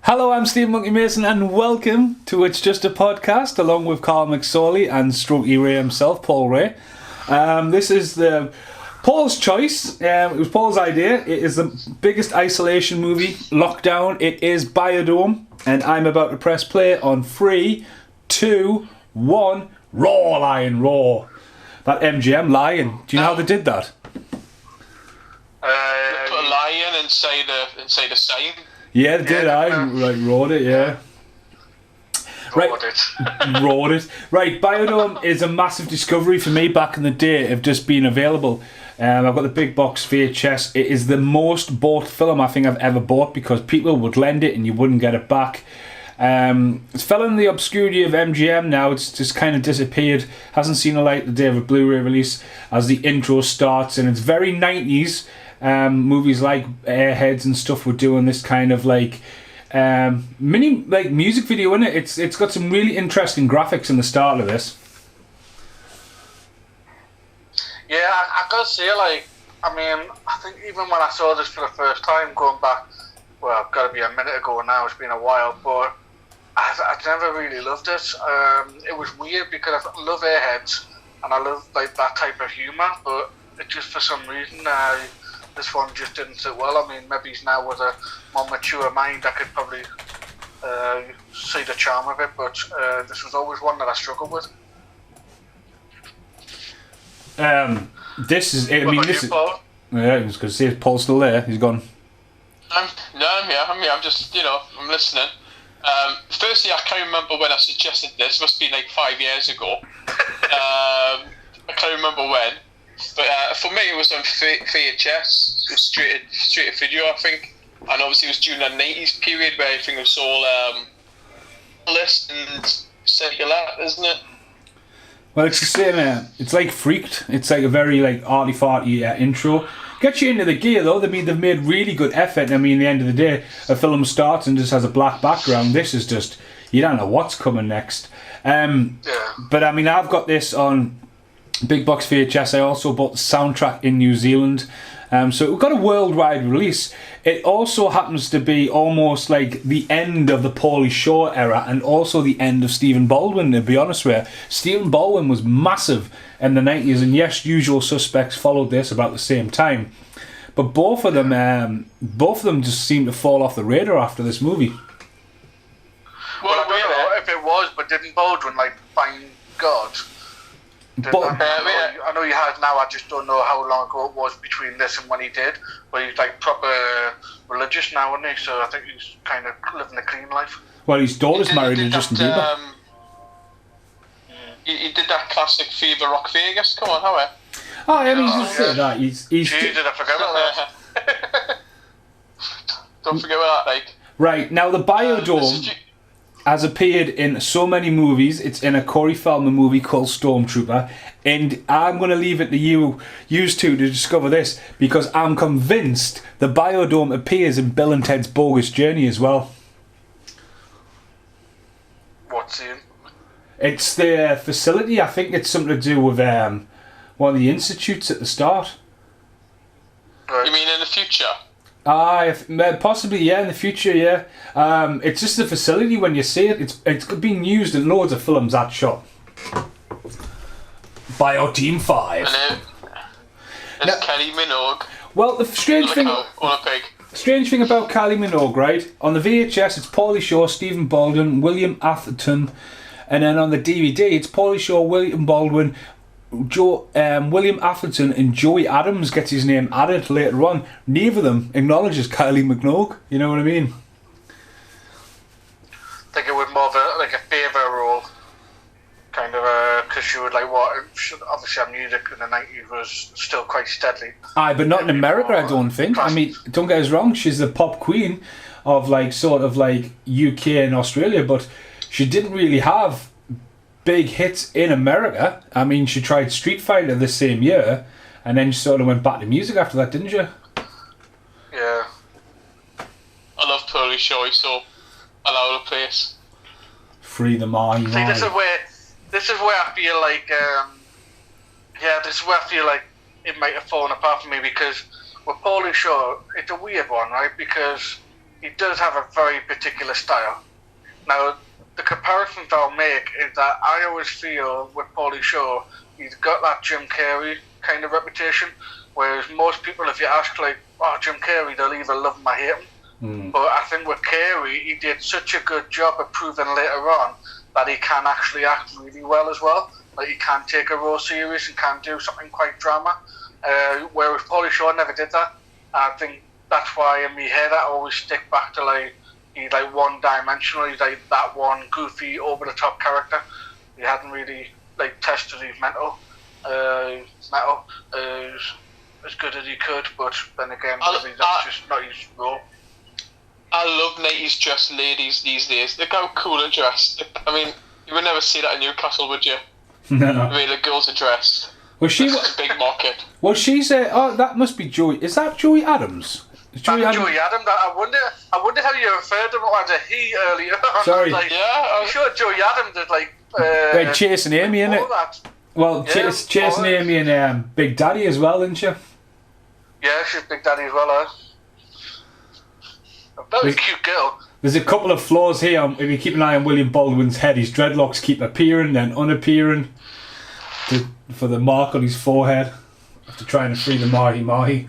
Hello, I'm Steve Monkey Mason, and welcome to It's Just a Podcast, along with Carl McSorley and Strokey Ray himself, Paul Ray. This is Paul's choice. It was Paul's idea. It is the biggest isolation movie, Lockdown. It is Biodome, and I'm about to press play on 3, 2, 1. Raw, Lion, raw. That MGM Lion. Do you know how they did that? Put a lion inside a sign. Yeah, they did. I wrote it. Yeah. Wrote it. Wrote it. Right, Biodome is a massive discovery for me back in the day of just being available. I've got the big box VHS. It is the most bought film I think I've ever bought because people would lend it and you wouldn't get it back. It's fell in the obscurity of MGM now. It's just kind of disappeared. Hasn't seen a light the day of a Blu-ray release as the intro starts, and it's very 90s. Movies like Airheads and stuff were doing this kind of mini music video in it. It's got some really interesting graphics in the start of this. Yeah, I gotta say, I think even when I saw this for the first time, going back, well, gotta be a minute ago now. It's been a while, but I never really loved it. It was weird because I love Airheads and I love that type of humour, but it just for some reason. This one just didn't sit well. I mean, maybe now with a more mature mind, I could probably see the charm of it, but this was always one that I struggled with. This is. I What mean, about this you, is. Paul? Yeah, I was going to say, Paul's still there. He's gone. I'm here. I'm just, I'm listening. Firstly, I can't remember when I suggested this. Must be like 5 years ago. I can't remember when. But for me, it was on VHS. It was straight to video, I think. And obviously, it was during the 90s period where everything was all list and secular, isn't it? Well, it's the same. It's like Freaked. It's like a very arty-farty intro. Gets you into the gear though. They've made really good effort. I mean, at the end of the day, a film starts and just has a black background. This is just, you don't know what's coming next. But I mean, I've got this on big box VHS. I also bought the soundtrack in New Zealand. So we've got a worldwide release. It also happens to be almost like the end of the Pauly Shore era and also the end of Stephen Baldwin, to be honest with you. Stephen Baldwin was massive in the 90s, and yes, Usual Suspects followed this about the same time. But both of them just seem to fall off the radar after this movie. Well, I don't know if it was, but didn't Baldwin find God? I know he has now. I just don't know how long ago it was between this and when he did. But he's proper religious now, isn't he? So I think he's kind of living a clean life. Well, his daughter's married to Justin Bieber. He did that classic Fever Rock Vegas. Come on, how? Oh, yeah, he's just that. He's Jesus, I forgot about that. Don't forget about that, Right, now the Biodome has appeared in so many movies. It's in a Corey Feldman movie called Stormtrooper, and I'm going to leave it to you two to discover this, because I'm convinced the Biodome appears in Bill and Ted's Bogus Journey as well. What scene? It's the facility. I think it's something to do with one of the institutes at the start. You mean in the future? Possibly, yeah, in the future, yeah. It's just the facility when you see it. It's being used in loads of films, that shot. Bio Team 5. And it's Kelly Minogue. Well, the strange thing about Kylie Minogue, right? On the VHS, it's Pauly Shore, Stephen Baldwin, William Atherton, and then on the DVD, it's Pauly Shore, William Baldwin, William Atherton, and Joey Adams gets his name added later on. Neither of them acknowledges Kylie Minogue. You know what I mean? I think it was more of a favour role, kind of, because she would obviously her music in the 90s was still quite steady. Aye, but not in America, I don't think. I mean, don't get us wrong, she's the pop queen of UK and Australia, but she didn't really have big hits in America. I mean, she tried Street Fighter this same year, and then she sort of went back to music after that, didn't you? Yeah. I love Pauly Shore, so all over the place. Free the mind. See, this is where I feel it might have fallen apart for me, because with Pauly Shore, it's a weird one, right? Because he does have a very particular style. Now, the comparisons I'll make is that I always feel with Paulie Shaw, he's got that Jim Carrey kind of reputation, whereas most people, if you ask, like, oh, Jim Carrey, they'll either love him or hate him. But I think with Carrey, he did such a good job of proving later on that he can actually act really well as well. Like, he can take a role serious and can do something quite drama. Whereas Paulie Shaw never did that. I think that's why in my head I always stick back to, like, he's like one-dimensional. He's like that one goofy, over-the-top character. He hadn't really like tested his metal as good as he could. But then again, maybe that's just not his role. I love 90s dressed ladies these days. Look how cool they're dressed. I mean, you would never see that in Newcastle, would you? No. The way the girls are dressed. Was she? It's a big market. Well, she's oh, that must be Joey. Is that Joey Adams? Joey Adams. I wonder how you referred to him as a he earlier. Sorry. Like, Yeah, I'm sure Joey Adams is like. Chasing Amy, innit? all that. Well, Yeah, Chasing Amy and Big Daddy as well, isn't she? Yeah, she's Big Daddy as well. A very cute girl. There's a couple of flaws here. If you keep an eye on William Baldwin's head, his dreadlocks keep appearing, then unappearing for the mark on his forehead after trying to free the Mahi.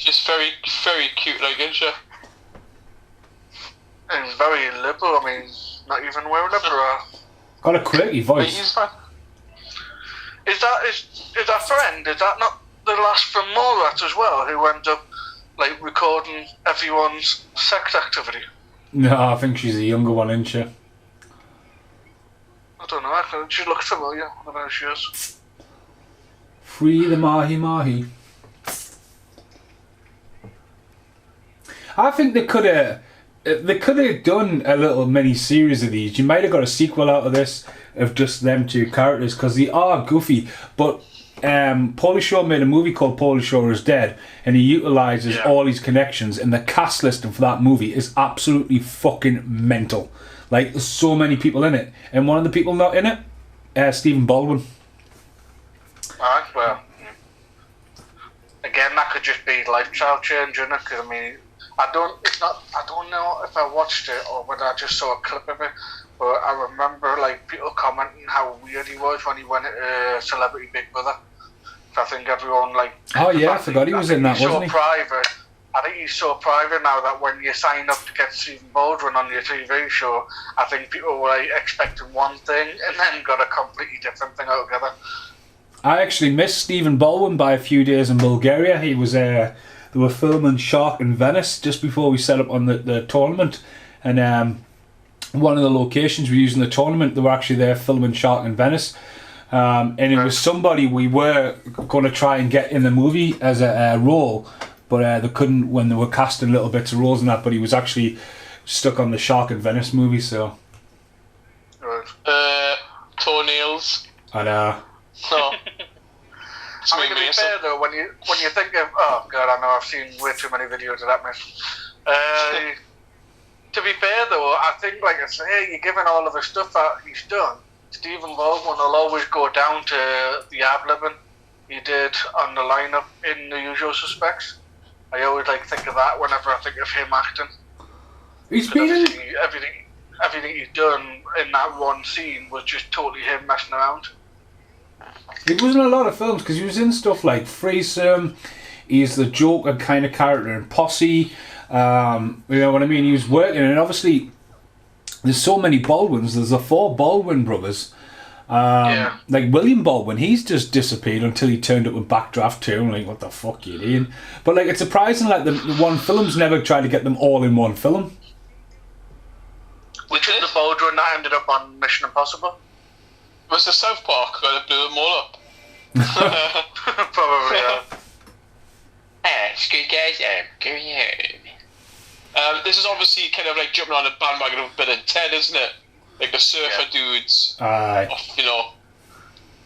she's very, very cute, like, isn't she? And very liberal. I mean, not even wearing a bra. Got a quirky But voice. he's fine. Is that friend? Is that not the last from Mallrats as well, who ended up like recording everyone's sex activity? No, I think she's a younger one, isn't she? I don't know. She looks familiar. I don't know who she is. Free the Mahi. I think they could have done a little mini series of these. You might have got a sequel out of this of just them two characters because they are goofy. But Paulie Shaw made a movie called Paulie Shaw is Dead, and he utilises all his connections, and the cast listing for that movie is absolutely fucking mental. Like, there's so many people in it, and one of the people not in it, Stephen Baldwin. Alright, well, again, that could just be lifestyle change, innit? Because I mean, I don't know if I watched it or whether I just saw a clip of it, but I remember like people commenting how weird he was when he went to Celebrity Big Brother. So I think everyone like. Oh yeah, I forgot he was in that, wasn't he? Private. I think he's so private now that when you sign up to get Stephen Baldwin on your TV show, I think people were like, expecting one thing and then got a completely different thing altogether. I actually missed Stephen Baldwin by a few days in Bulgaria. He was they were filming Shark in Venice just before we set up on the tournament, and one of the locations we used in the tournament, they were actually there filming Shark in Venice, and it was somebody we were going to try and get in the movie as a role, but they couldn't when they were casting little bits of roles and that. But he was actually stuck on the Shark in Venice movie, so. Right. Toenails. And No. I mean, to be fair though, when you think of, oh god, I know I've seen way too many videos of that mess. To be fair though, I think like I say, you're given all of the stuff that he's done, Stephen Baldwin will always go down to the ad-libbing he did on the lineup in The Usual Suspects. I always like think of that whenever I think of him acting. he's been in... Everything he's done in that one scene was just totally him messing around. He was in a lot of films because he was in stuff like Threesome. He's the Joker kind of character in Posse. You know what I mean? He was working, and obviously there's so many Baldwins. There's the 4 Baldwin brothers. Like William Baldwin, he's just disappeared until he turned up with Backdraft 2. I'm like, what the fuck you doing? But like, it's surprising like the one film's never tried to get them all in one film. Which is the Baldwin that ended up on Mission Impossible? Was the South Park where they blew them all up? Probably, yeah. Excuse guys, I'm going home. This is obviously kind of like jumping on a bandwagon of Bill and Ted, isn't it? Like the surfer dudes, you know,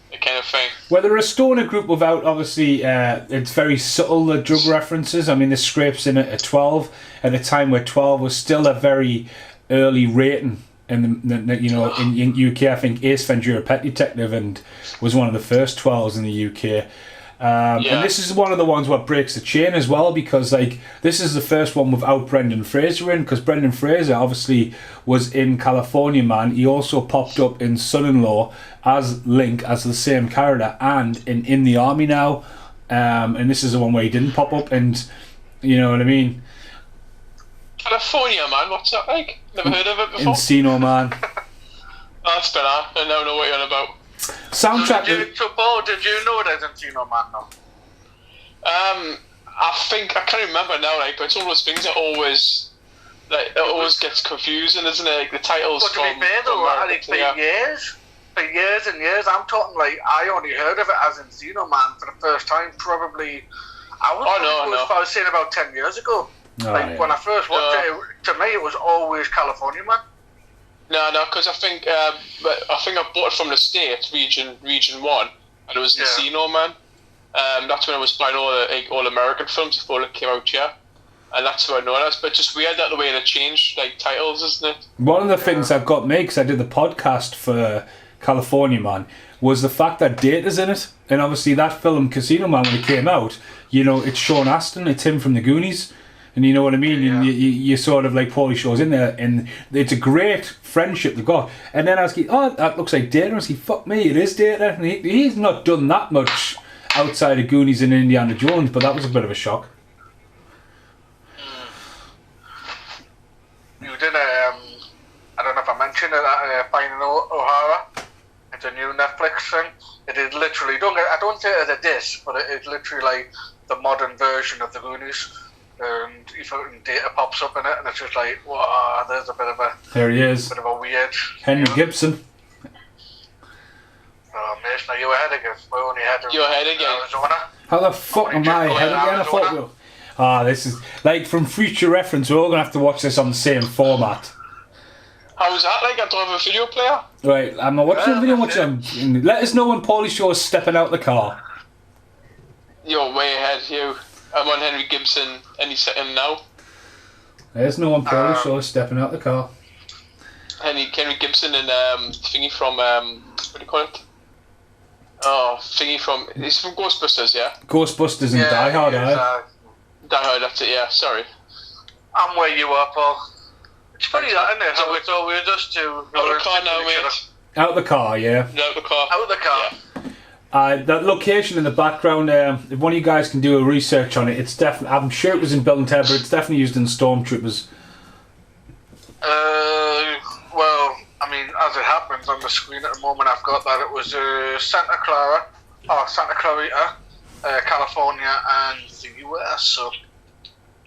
that kind of thing. Well, they're a stoner group without, obviously, it's very subtle, the drug references. I mean, the script's in at 12, at a time where 12 was still a very early rating. In UK, I think Ace Ventura: Pet Detective and was one of the first 12s in the UK. And this is one of the ones what breaks the chain as well, because like this is the first one without Brendan Fraser in, because Brendan Fraser obviously was in California Man. He also popped up in Son-in-Law as Link, as the same character, and in the Army Now. And this is the one where he didn't pop up, and you know what I mean. California Man, what's that like? Never heard of it before. Encino Man. That's better. I don't know what you're on about. Soundtrack. So Paul, did you know it as Encino Man though? I think I can't remember now, like, but it's all those things that always, like, it always gets confusing, isn't it? Like the titles. But to be fair though, like, for years and years, I'm talking like I only heard of it as Encino Man for the first time. Probably, I was saying about 10 years ago. When I first watched it, to me it was always California Man. No, because I think I bought it from the States, Region 1, and it was Encino Man. That's when I was buying all American films before it came out here, and that's what I know it. But just weird that the way they changed like titles, isn't it? One of the things I've got made, because I did the podcast for California Man, was the fact that Data's in it, and obviously that film Casino Man, when it came out, you know, it's Sean Astin, it's him from the Goonies. And you know what I mean? Yeah. You sort of like Paulie Shaw's in there, and it's a great friendship they've got. And then I was like, oh, that looks like Data. I was like, fuck me, it is Data. And he's not done that much outside of Goonies and Indiana Jones, but that was a bit of a shock. You did I don't know if I mentioned it, Finding O'Hara. It's a new Netflix thing. It is literally, I don't say it as a diss, but it is literally like the modern version of the Goonies. And fucking Data pops up in it, and it's just like, wow, there's a bit of a... There he is. Bit of a weird... Henry Gibson. Oh, Mason, are you ahead again? We're only ahead of You're ahead again. Arizona. How the fuck am I ahead again? I thought this is... Like, from future reference, we're all going to have to watch this on the same format. How's that like? I don't have a video player. Right, I'm not watching the video. Let us know when Paulie Shaw is stepping out the car. You're way ahead, you. I'm on Henry Gibson any second now. There's no one Paulie Shaw stepping out the car. Henry Gibson and thingy from what do you call it? Oh, thingy from he's from Ghostbusters, yeah. Ghostbusters and Die Hard, Die Hard, that's it. Yeah, sorry. I'm where you are, Paul. It's funny that, isn't it? How we thought we were just two. Out the car now, mate. Out the car, yeah. Out the car. Out the car. Yeah. That location in the background, if one of you guys can do a research on it, it's definitely, I'm sure it was in Bill and Ted, but it's definitely used in Stormtroopers. Well, I mean, as it happens on the screen at the moment, I've got that it was Santa Clarita, California, and the US, so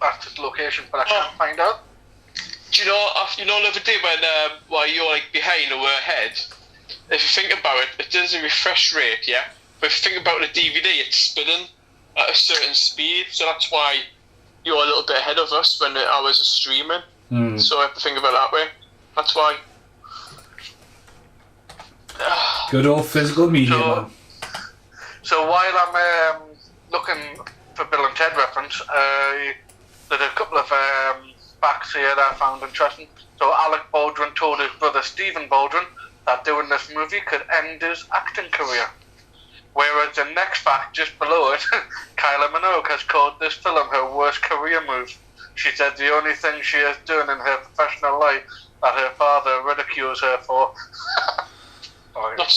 that's the location, but I can't find out. Do you know the other day when while you're like behind or we're ahead, if you think about it, it does a refresh rate, yeah? But if you think about the DVD, it's spinning at a certain speed, so that's why you're a little bit ahead of us when the hours are streaming. So I have to think about it that way. That's why. Good old physical media, man. So while I'm looking for Bill and Ted reference, there's a couple of facts here that I found interesting. So Alec Baldwin told his brother Stephen Baldwin that doing this movie could end his acting career. Whereas the next fact just below it, Kylie Minogue has called this film her worst career move. She said the only thing she is doing in her professional life that her father ridicules her for. Was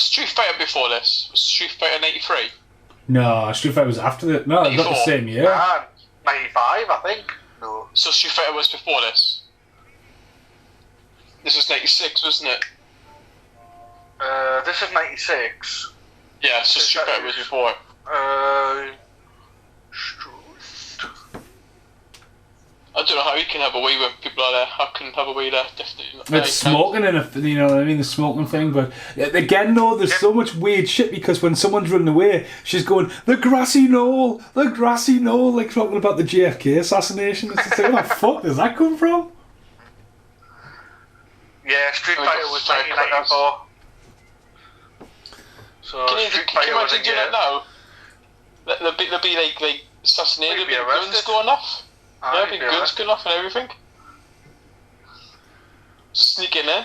Street Fighter before this? Was Street Fighter 93? No, Street Fighter was after that. No, not the same year. 95, I think. No. So Street Fighter was before this? This was 96, wasn't it? This is 96. Yeah, so Street Fighter was before. I don't know how you can have a way when people are there. I couldn't have a way there, definitely. It's smoking in a, you know what I mean, the smoking thing. But again, though, there's so much weird shit because when someone's running away, she's going, the grassy knoll, like talking about the JFK assassination. It's just like, where the fuck does that come from? Yeah, Street Fighter was 1994. So can you imagine doing that now? There'll be like assassinated, there'll be guns going off. There'll be guns going off and everything. Sneaking in.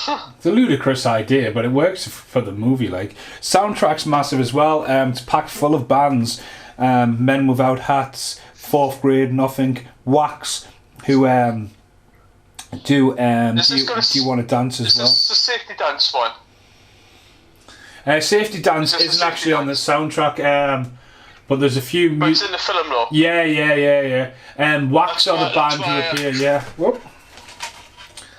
It's a ludicrous idea, but it works for the movie. Like, soundtrack's massive as well. It's packed full of bands. Men Without Hats, Fourth Grade Nothing, Wax, who do you Want to Dance as well. Is this the Safety Dance one? Safety Dance Just isn't Safety actually on the soundtrack, but there's a few. But it's in the film, though. Yeah. Wax That's are the why- band that's who why, appear. Yeah. Whoop.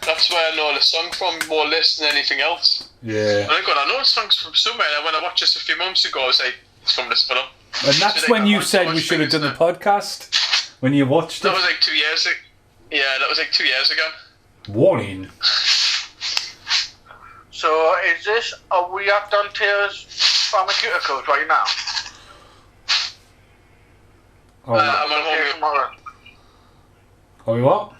That's where I know the song from more less than anything else. Yeah. And I know the songs from somewhere. And when I watched this a few months ago, I was like, it's from this film. And that's So when they you got said much we should have done the fingers podcast. When you watched That it. was like 2 years ago. Yeah, that was like 2 years ago. Warning. So is this? Are we at Dante's Pharmaceuticals right now? Oh, I'm on Okay, home. tomorrow. oh what?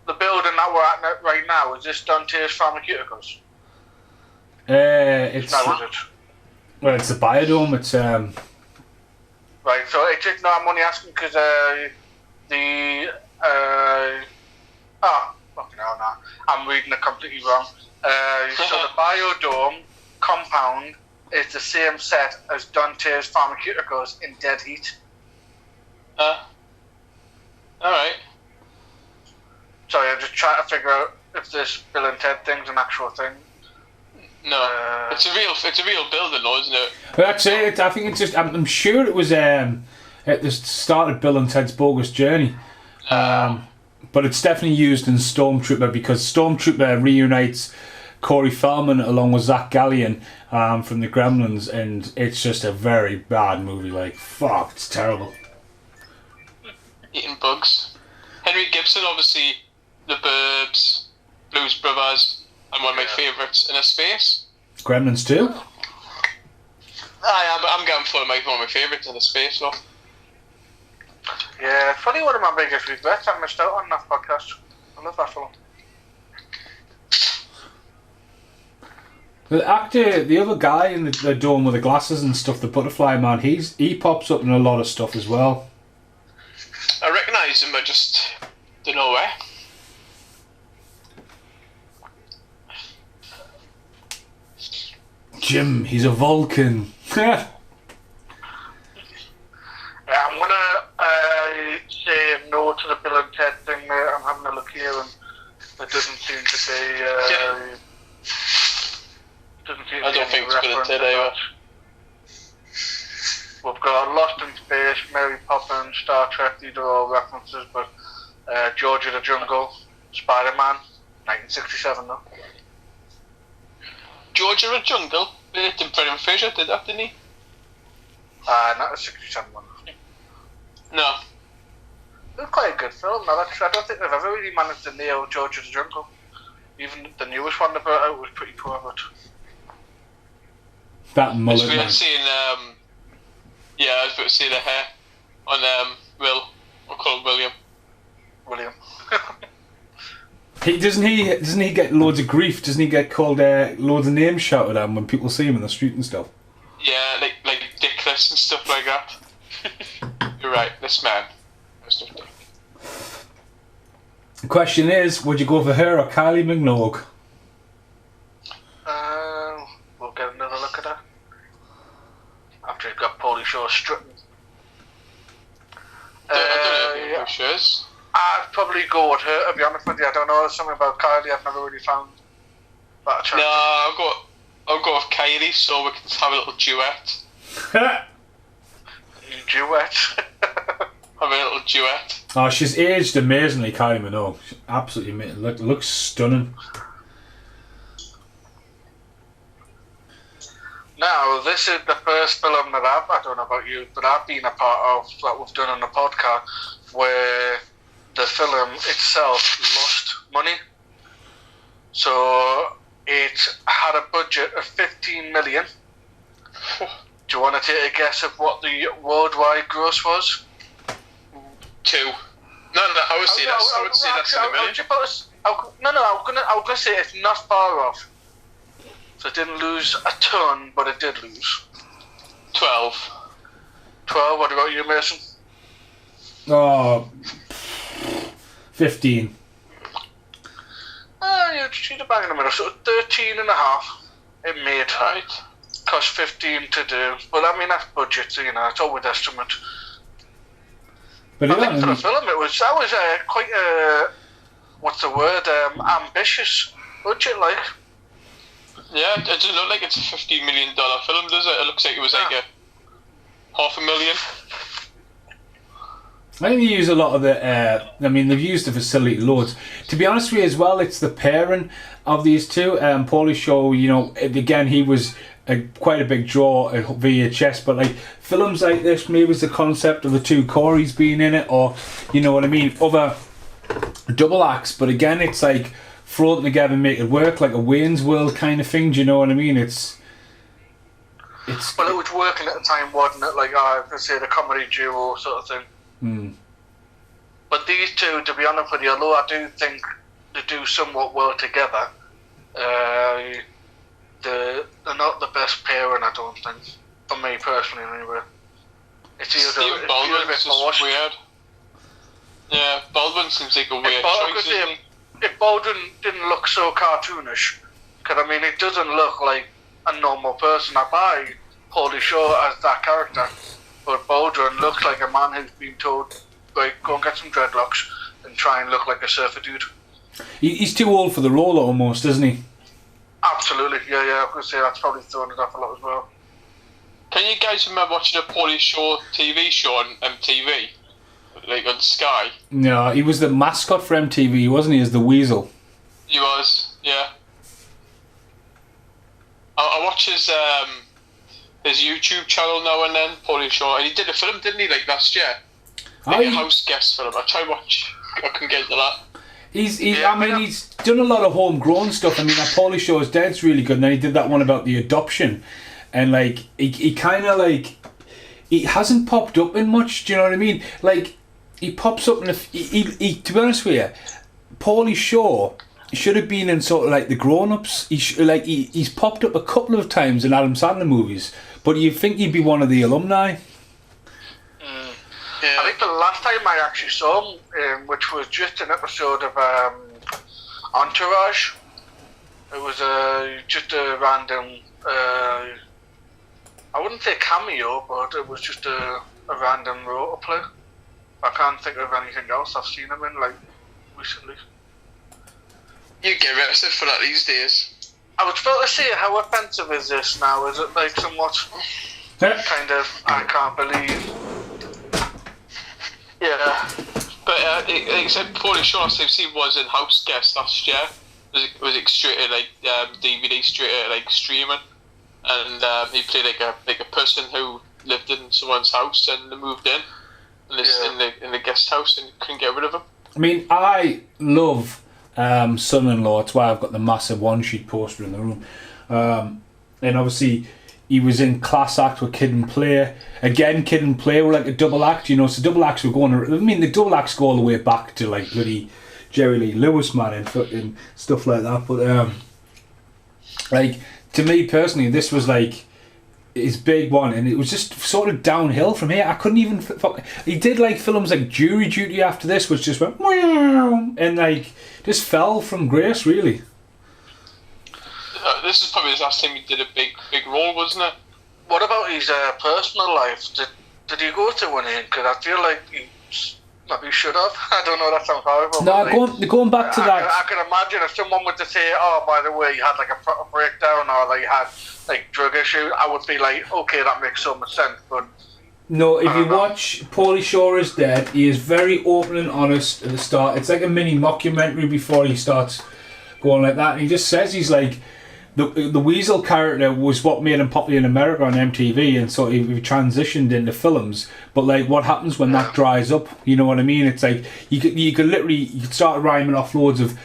The building that we're at right now, is this Dante's Pharmaceuticals? It's No, is it? well, it's the Biodome. It's Right, so it's just, no, I'm only asking because fucking hell, no. I'm reading it completely wrong. So the Biodome compound is the same set as Dante's Pharmaceuticals in Dead Heat. Alright. Sorry, I'm just trying to figure out if this Bill and Ted thing's an actual thing. No. It's a real building, though, isn't it? that's it. I think it's just. I'm sure it was at the start of Bill and Ted's Bogus Journey. But it's definitely used in Stormtrooper because Stormtrooper reunites Corey Feldman along with Zach Gallion from the Gremlins, and it's just a very bad movie. Like, fuck, it's terrible. Eating bugs. Henry Gibson, obviously, The Burbs, Blues Brothers, and one of my favourites, In a Space. Gremlins 2? I'm going for one of my favourites, In a Space, though. Yeah, it's probably one of my biggest regrets. I missed out on that podcast. I love that film. The actor, the other guy in the dome with the glasses and stuff, the Butterfly Man, he pops up in a lot of stuff as well. I recognise him, but just don't know where. Jim, he's a Vulcan. Yeah, I'm gonna say no to the Bill and Ted thing, mate. I'm having a look here, and it doesn't seem to be. Doesn't seem to I be don't any think it's Bill and reference Ted to either. that. We've got Lost in Space, Mary Poppins, Star Trek. These are all references, but George of the Jungle, Spider-Man, 1967 though. George of the Jungle, Brendan Fraser did that, didn't he? Not the 67 one. No. It was quite a good film. Now, I don't think they've ever really managed to nail George of the Jungle. Even the newest one they brought out was pretty poor, but That It's mullet weird man. seeing, yeah, I was about to say the hair on, Will. We'll call him William. William. Doesn't he get loads of grief? Doesn't he get called loads of names shouted at him when people see him in the street and stuff? Yeah, like Dickless and stuff like that. You're right, this man. Mr. Dick. The question is, would you go for her or Kylie Minogue? We'll get another look at her. After you've got Paulie Shaw strutting. I don't know Yeah. who she is. I'd probably go with her, to be honest with you. I don't know, there's something about Kylie I've never really found that attractive. No, I'll go with Kylie so we can have a little duet. Duet. Have a little duet. Oh, she's aged amazingly, Kylie Minogue. She's absolutely looks stunning. Now, this is the first film that I don't know about you, but I've been a part of that we've done on the podcast where the film itself lost money. So it had a budget of 15 million. Do you want to take a guess of what the worldwide gross was? 2. No, I would say that's. I would say that's in a million. I was gonna say it's not far off. So it didn't lose a ton, but it did lose. 12. 12. What about you, Mason? Oh, 15. she's a bang in the middle. So 13 and a half it made. Right. Cost 15 to do. But I mean, that's budget, so, you know, it's always estimate. But I yeah, think for the film, that was quite a, what's the word, ambitious budget, like. Yeah, it doesn't look like it's a $15 million film, does it? It looks like it was like a $500,000. I think they use a lot of the. I mean, they've used the facility loads. To be honest with you, as well, it's the pairing of these two. Paulie Shaw, you know, again, he was quite a big draw at VHS, but like films like this, maybe it's the concept of the two Coreys being in it, or you know what I mean, other double acts. But again, it's like throw them together and make it work, like a Wayne's World kind of thing. Do you know what I mean? It's. Well, it was working at the time, wasn't it? Like, let's say the comedy duo sort of thing. But these two, to be honest with you, although I do think they do somewhat well together, they're not the best pairing, I don't think. For me personally, anyway. It's Steve Baldwin's just weird. Yeah, Baldwin seems like a weird choice, isn't he? If Baldwin didn't look so cartoonish, because I mean, it doesn't look like a normal person. I buy Paulie Shaw as that character, but Baldwin looks like a man who's been told, like, go and get some dreadlocks and try and look like a surfer dude. He's too old for the role almost, isn't he? Absolutely, yeah, I was going to say that's probably throwing it off a lot as well. Can you guys remember watching a Paulie Shaw TV show on MTV? Like on Sky? No, he was the mascot for MTV, wasn't he, as the Weasel? He was, yeah. I watch his YouTube channel now and then, Paulie Shaw, and he did a film, didn't he, like last year? Like a house guest film. I try to watch. I can get into that. He's done a lot of homegrown stuff. I mean, that Paulie Shaw's Dead's really good, and then he did that one about the adoption, and like he kind of like he hasn't popped up in much. Do you know what I mean? Like he pops up in he to be honest with you, Paulie Shaw should have been in sort of like the Grown-Ups. He's popped up a couple of times in Adam Sandler movies, but you'd think he'd be one of the alumni. Yeah. I think the last time I actually saw him, which was just an episode of Entourage, it was just a random, I wouldn't say cameo, but it was just a random role to play. I can't think of anything else I've seen him in, like, recently. You get arrested for that these days. I was about to say, how offensive is this now? Is it like somewhat kind of, I can't believe... Yeah, but except Paulie Shaw, he was in House Guest last year. Was it straight at like DVD, straight at like streaming, and he played like a person who lived in someone's house and they moved in in the guest house and couldn't get rid of him. I mean, I love Son-in-Law. That's why I've got the massive one-sheet poster in the room, and obviously. He was in Class Act with Kid and Play. Again, Kid and Play were like a double act, you know. So double acts were going. I mean, the double acts go all the way back to like bloody Jerry Lee Lewis, man, and fucking stuff like that. But like to me personally, this was like his big one, and it was just sort of downhill from here. I couldn't even. He did like films like Jury Duty after this, which just went and like just fell from grace, really. This is probably his last time he did a big role, wasn't it? What about his personal life? Did he go to winning? Because I feel like he maybe should have. I don't know, that sounds horrible. No, going back to that. I can imagine if someone were to say, oh, by the way, he had like a breakdown or like had like drug issues, I would be like, okay, that makes so much sense. But no, if you watch Paulie Shaw is Dead, he is very open and honest at the start. It's like a mini mockumentary before he starts going like that. And he just says he's like, the Weasel character was what made him popular in America on MTV, and so he transitioned into films. But like, what happens when that dries up? You know what I mean? It's like you could start rhyming off loads of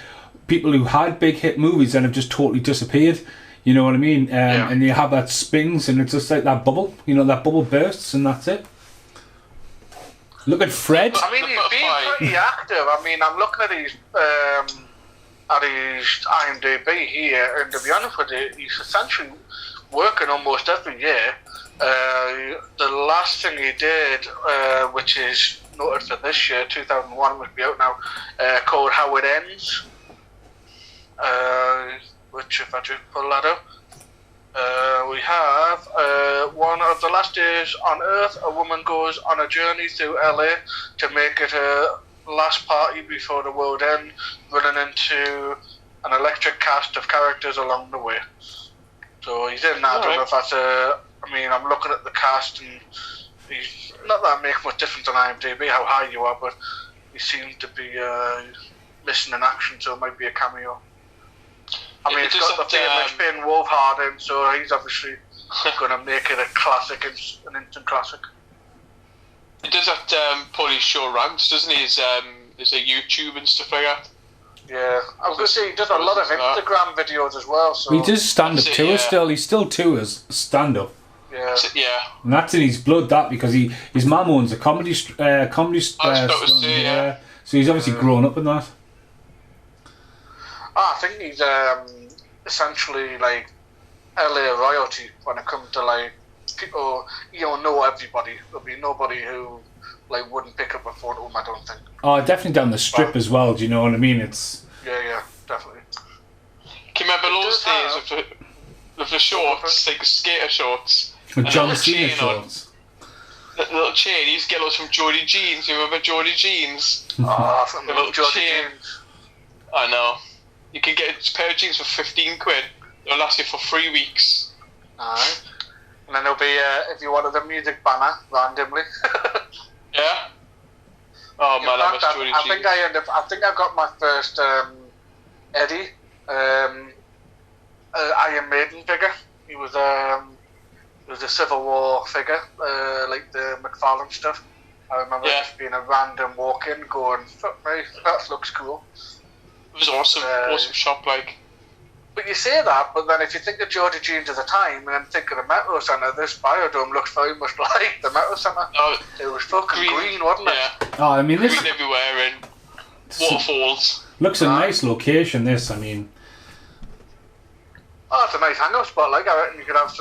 people who had big hit movies and have just totally disappeared. You know what I mean? And you have that spins, and it's just like that bubble. You know, that bubble bursts, and that's it. Look at Fred. I mean, he's been pretty active. I mean, I'm looking at his IMDb here, and to be honest with you, he's essentially working almost every year. The last thing he did, which is noted for this year, 2001, must be out now, called How It Ends. which if I just pull that up, we have one of the last days on Earth. A woman goes on a journey through LA to make it her last party before the world ends, running into an electric cast of characters along the way. So he's in that. I don't know if that's I'm looking at the cast, and he's not that it makes much difference on IMDb how high you are, but he seems to be missing in action, so it might be a cameo. It's got the famous Finn Wolfhard in, so he's obviously going to make it a classic, an instant classic. He does that Paulie Show rants, doesn't he? His YouTube and stuff like that. Yeah, I was going to say he does a lot of Instagram videos as well. So he does stand-up tours still. He still tours stand-up. Yeah. And that's in his blood, that, because his mum owns a comedy store. So he's obviously grown up in that. I think he's essentially like LA royalty when it comes to like people. You don't know everybody. There'll be nobody who like wouldn't pick up a photo of him, I don't think. Oh, definitely down the strip as well. Do you know what I mean? It's yeah, definitely. Can you remember those days of the shorts, like skater shorts, with John Cena shorts? The little chain. He used to get those from Geordie Jeans. You remember Geordie Jeans? Oh, from the little Geordie Jeans. I know. You can get a pair of jeans for £15. They'll last you for 3 weeks. Aye. And then there'll be, if you wanted a music banner, randomly. Yeah? Oh man, I miss Geordie Jeans. I think I got my first Eddie Iron Maiden figure. He was a Civil War figure, like the McFarlane stuff. I remember just being a random walk-in going, fuck me, that looks cool. It was awesome shop, like. But you say that, but then if you think of Geordie Jeans at the time and then think of the Metro Centre, this Biodome looks very much like the Metro Centre. Oh, it was fucking green, wasn't it? Yeah. Oh, I mean, this green everywhere and waterfalls. Looks a nice location, this, I mean. Oh, it's a nice hangout spot, like, I reckon you could have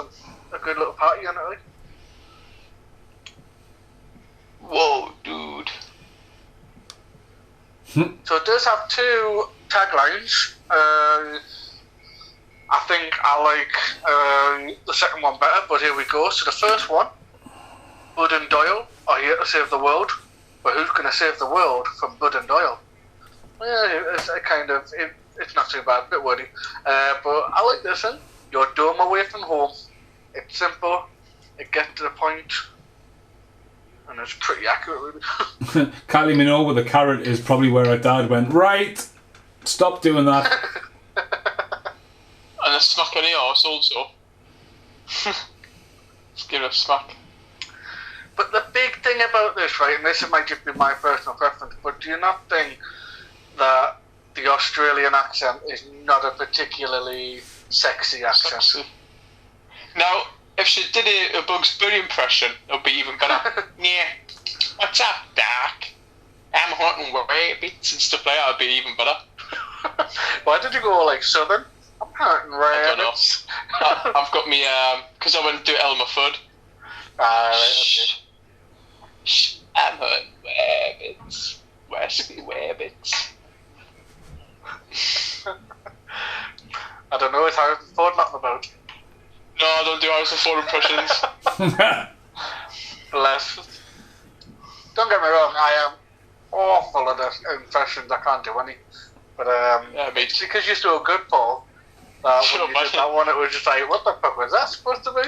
a good little party on it, like. Whoa, dude. So it does have 2 taglines. I think I like the second one better, but here we go. So the first one, Bud and Doyle are here to save the world, but who's going to save the world from Bud and Doyle? Yeah, it's it's not too bad, a bit wordy. But I like this one. You're a dome away from home. It's simple. It gets to the point. And it's pretty accurate, really. Kylie Minogue with a carrot is probably where her dad went, right, stop doing that. And a smack on the arse also. Just give it a smack. But the big thing about this, right, and this might just be my personal preference, but do you not think that the Australian accent is not a particularly sexy accent? Sexy. Now, if she did a Bugs Bunny impression, it would be even better. Yeah. What's up, Doc? I'm hunting rabbits and stuff like that. It would be even better. Why did you go like southern? I'm hunting rabbits. I don't know. I've got me, because I went to Elmer Fudd. Right, okay. Shh, I'm hunting rabbits. Wesley rabbits. I don't know, it's Harrison Ford laughing about. No, I don't do Harrison Ford impressions. Bless. Don't get me wrong, I am awful at the impressions. I can't do any. But it's because you're so good, Paul. When you did that one, it was just like, what the fuck was that supposed to be?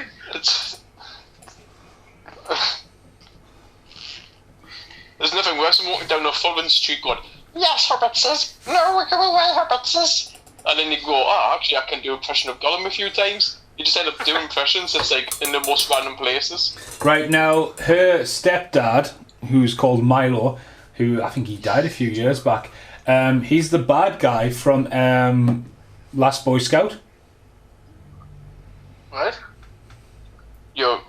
There's nothing worse than walking down a Fulham street going, yes, Herbertses. No, we're going away, Herbertses. And then you go, actually, I can do an impression of Gollum a few times. You just end up doing impressions. It's like in the most random places. Right now, her stepdad, who's called Milo, who I think he died a few years back. He's the bad guy from Last Boy Scout. Right. You're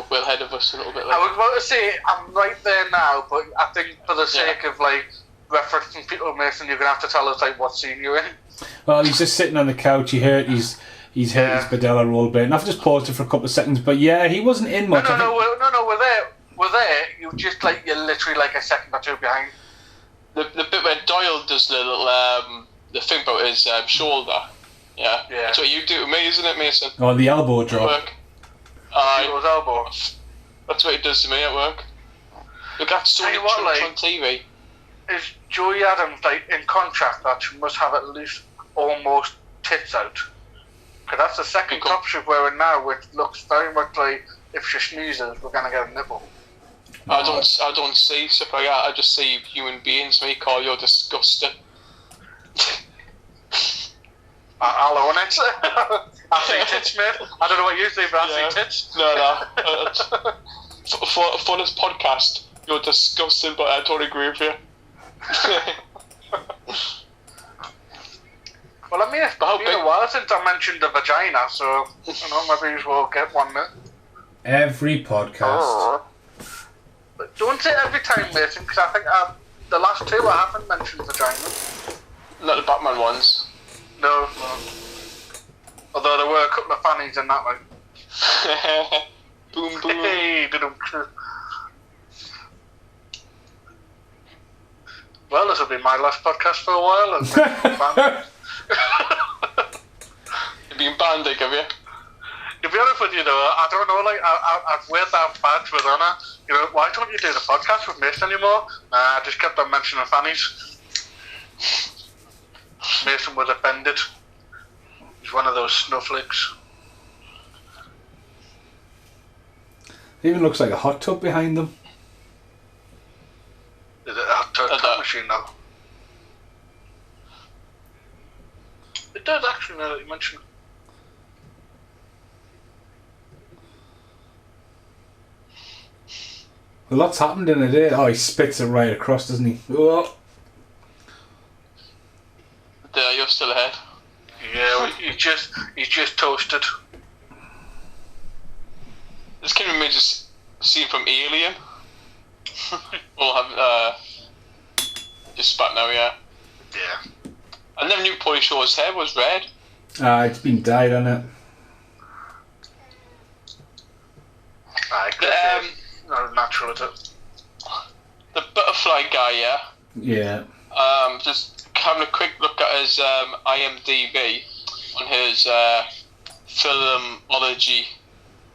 well ahead of us a little bit. I was about to say I'm right there now, but I think for the sake of like referencing Peter Mason, you're gonna have to tell us like what scene you're in. Well, he's just sitting on the couch. He's hurt his patella a little bit, and I've just paused it for a couple of seconds. But yeah, he wasn't in much. No, we're there. We're there. You're literally like a second or two behind. The bit where Doyle does the little the thing about his shoulder. Yeah. That's what you do to me, isn't it, Mason? Oh, the elbow At drop. work. Hero's elbow. That's what he does to me at work. Look, that's so Tell many you what, tricks like- on TV. Is Joey Adams like in contract that she must have at least almost tits out? Because that's the second Because- top she's wearing now, which looks very much like if she sneezes, we're gonna get a nipple. I don't see stuff like that. I just see human beings. Me, Carl, you're disgusting. I'll own it. I see tits, mate. I don't know what you say, but I see tits. No. For this podcast, you're disgusting, but I don't agree with you. Well, I mean, it's been a while since I mentioned the vagina, so maybe we'll get one minute. Every podcast. But don't say it every time, Mason, because I think the last two I haven't mentioned vagina. Not the Batman ones. No. Although there were a couple of fannies in that one. Boom, boom. Hey, well, this will be my last podcast for a while. You've been banned, have you? To be honest with you, though, I don't know. Like, I've wear that badge with honour. You know, why don't you do the podcast with Mason anymore? I just kept on mentioning fannies. Mason was offended. He's one of those snowflakes. It even looks like a hot tub behind them. Is it a time machine now? It does actually, now that you mention it. A lot's happened in a day. Oh, he spits it right across, doesn't he? Oh. There, you're still ahead. Yeah, he's just toasted. This came to me just seen from Alien. We'll have just spat now, yeah. Yeah. I never knew Pauly Shore's hair was red. It's been dyed on it. Not natural, is it? The butterfly guy, yeah. Yeah. Just having a quick look at his IMDb on his filmology,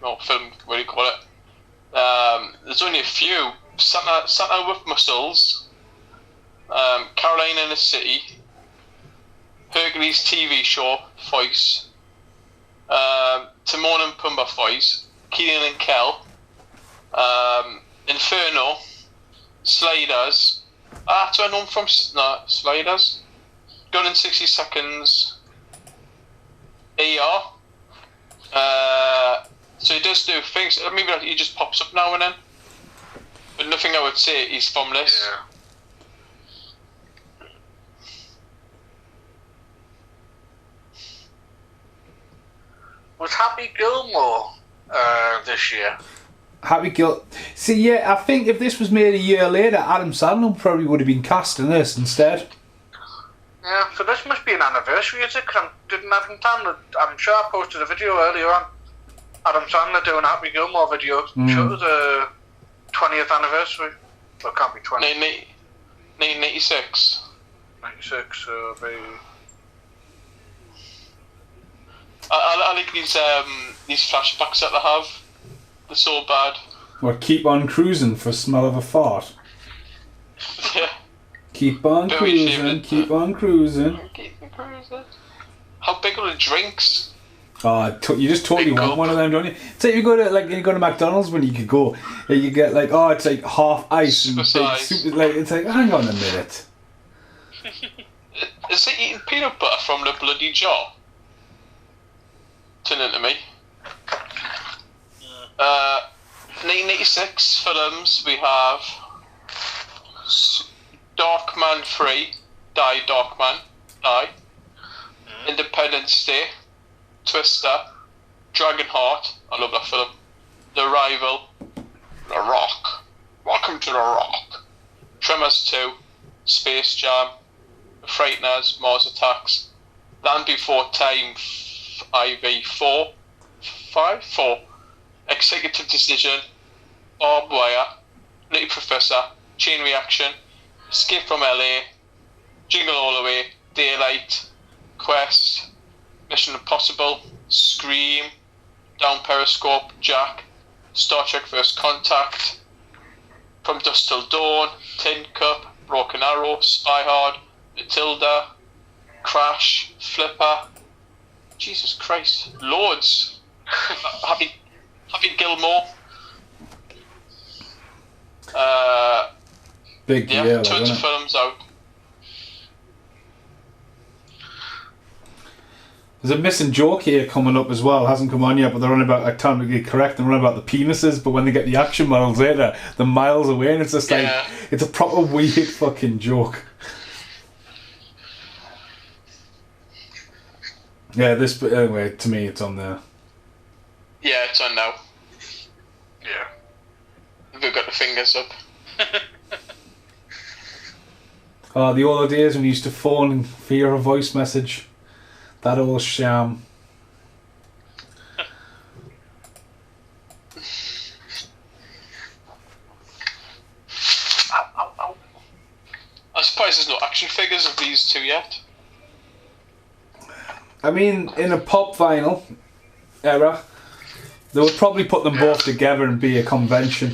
or film, what do you call it? There's only a few. Santa with Muscles, Carolina in the City, Hercules TV show, voice, Timon and Pumbaa voice, Kenan and Kel, Inferno, Sliders. That's where I know him from. No, Sliders. Gone in 60 Seconds. AR. So he does do things. Maybe he just pops up now and then. But nothing I would say he's from this. Yeah. Was Happy Gilmore this year? Happy Gil. See, yeah, I think if this was made a year later, Adam Sandler probably would have been cast in this instead. Yeah, so this must be an anniversary, is it? Because I'm sure I posted a video earlier on. Adam Sandler doing a Happy Gilmore video. Sure, it was a 20th anniversary. Well, it can't be 20. 1996. 96, so maybe. I like these flashbacks that they have. They're so bad. Or keep on cruising for smell of a fart. Yeah. Keep on Very cruising, favorite. keep on cruising. How big are the drinks? Oh, you just totally Big want cup. one of them, don't you? So you go to McDonald's when you could go, and you get like, oh, it's like half ice and Super big size. super, like it's like, hang on a minute. Is it eating peanut butter from the bloody jar? Turn into me. 1986 films, we have Darkman 3, Die Darkman, Die, Independence Day, Twister, Dragonheart, I love that film, The Rival, The Rock, Welcome to The Rock, Tremors 2, Space Jam, The Frighteners, Mars Attacks, Land Before Time, IV4, 4, Executive Decision, Barbed Wire, Nutty Professor, Chain Reaction, Escape from LA, Jingle All the Way, Daylight, Quest, Mission Impossible, Scream, Down Periscope, Jack, Star Trek First Contact, From Dusk Till Dawn, Tin Cup, Broken Arrow, Spy Hard, Matilda, Crash, Flipper. Jesus Christ, loads. Happy Gilmore. Big Yeah, deal, tons isn't of it? films out. There's a missing joke here coming up as well. Hasn't come on yet, but they're on about, I can't get correct, they're on about the penises, but when they get the action models later, they're miles away, and it's just like, Yeah. it's a proper weird fucking joke. Yeah, anyway, to me, it's on there. Yeah, it's on now. Yeah. We've got the fingers up. Oh, the old days when you used to phone and hear a voice message. That old sham. Ow, ow, ow. I'm surprised there's no action figures of these two yet. I mean, in a pop vinyl era, they would probably put them both together and be a convention.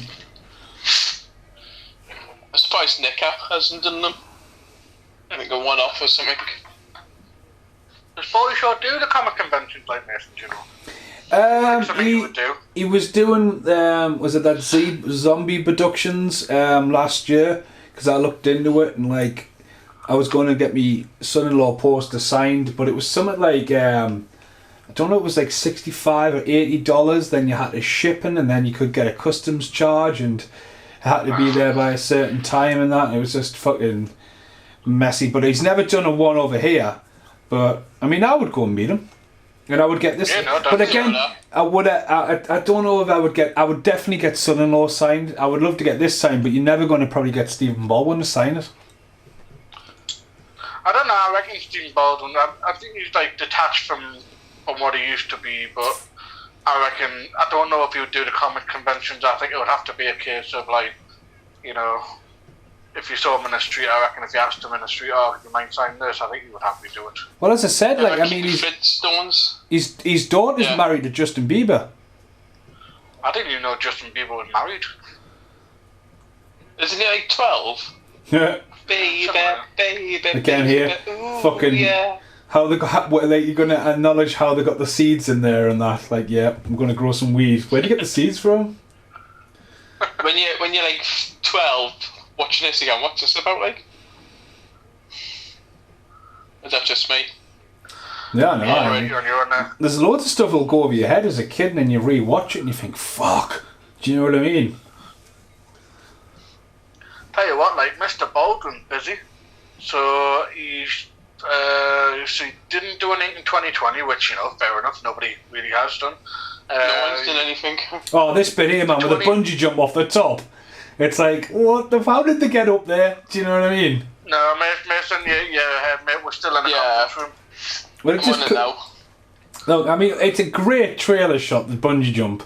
I'm surprised NECA hasn't done them. I think a one-off or something. Does Body Short do the comic conventions like Nathan, do you know? Something he would do. He was doing, was it that Zombie Productions last year? Because I looked into it and like, I was going to get me son-in-law poster signed, but it was something like, I don't know, it was like $65 or $80. Then you had to shipping, and then you could get a customs charge, and it had to be there by a certain time and that. And it was just fucking messy. But he's never done a one over here. But I mean, I would go and meet him, and I would get this. Yeah, no, but again, no. I would. I don't know if I would get. I would definitely get son-in-law signed. I would love to get this signed, but you're never going to probably get Stephen Baldwin to sign it. I don't know, I reckon Stephen Baldwin, I think he's like detached from what he used to be, but I reckon, I don't know if he would do the comic conventions. I think it would have to be a case of like, you know, if you saw him in the street, I reckon if you asked him in the street, oh, you might sign this, I think he would happily do it. Well, as I said, like I mean, Flintstones. his daughter's married to Justin Bieber. I didn't even know Justin Bieber was married. Isn't he like 12? Yeah. Baby. Again here, Ooh, fucking yeah. how they got. What, like, you're gonna acknowledge how they got the seeds in there and that. Like, yeah, I'm gonna grow some weed. Where do you get the seeds from? When you're like 12, watching this again, what's this about like? Is that just me? Yeah, no. Yeah, I right, mean, you're on there. there's loads of stuff that'll go over your head as a kid, and then you re-watch it and you think, "Fuck." Do you know what I mean? Tell you what, like Mr. Baldwin's busy, so he didn't do anything in 2020, which, you know, fair enough, nobody really has done. No one's done anything. Oh, this bit here, man, with a 20 bungee jump off the top. It's like, what the? How did they get up there? Do you know what I mean? No, Mason, mate, we're still in the Yeah. conference room. Well, it I'm on it could- now. Look, I mean, it's a great trailer shot, the bungee jump.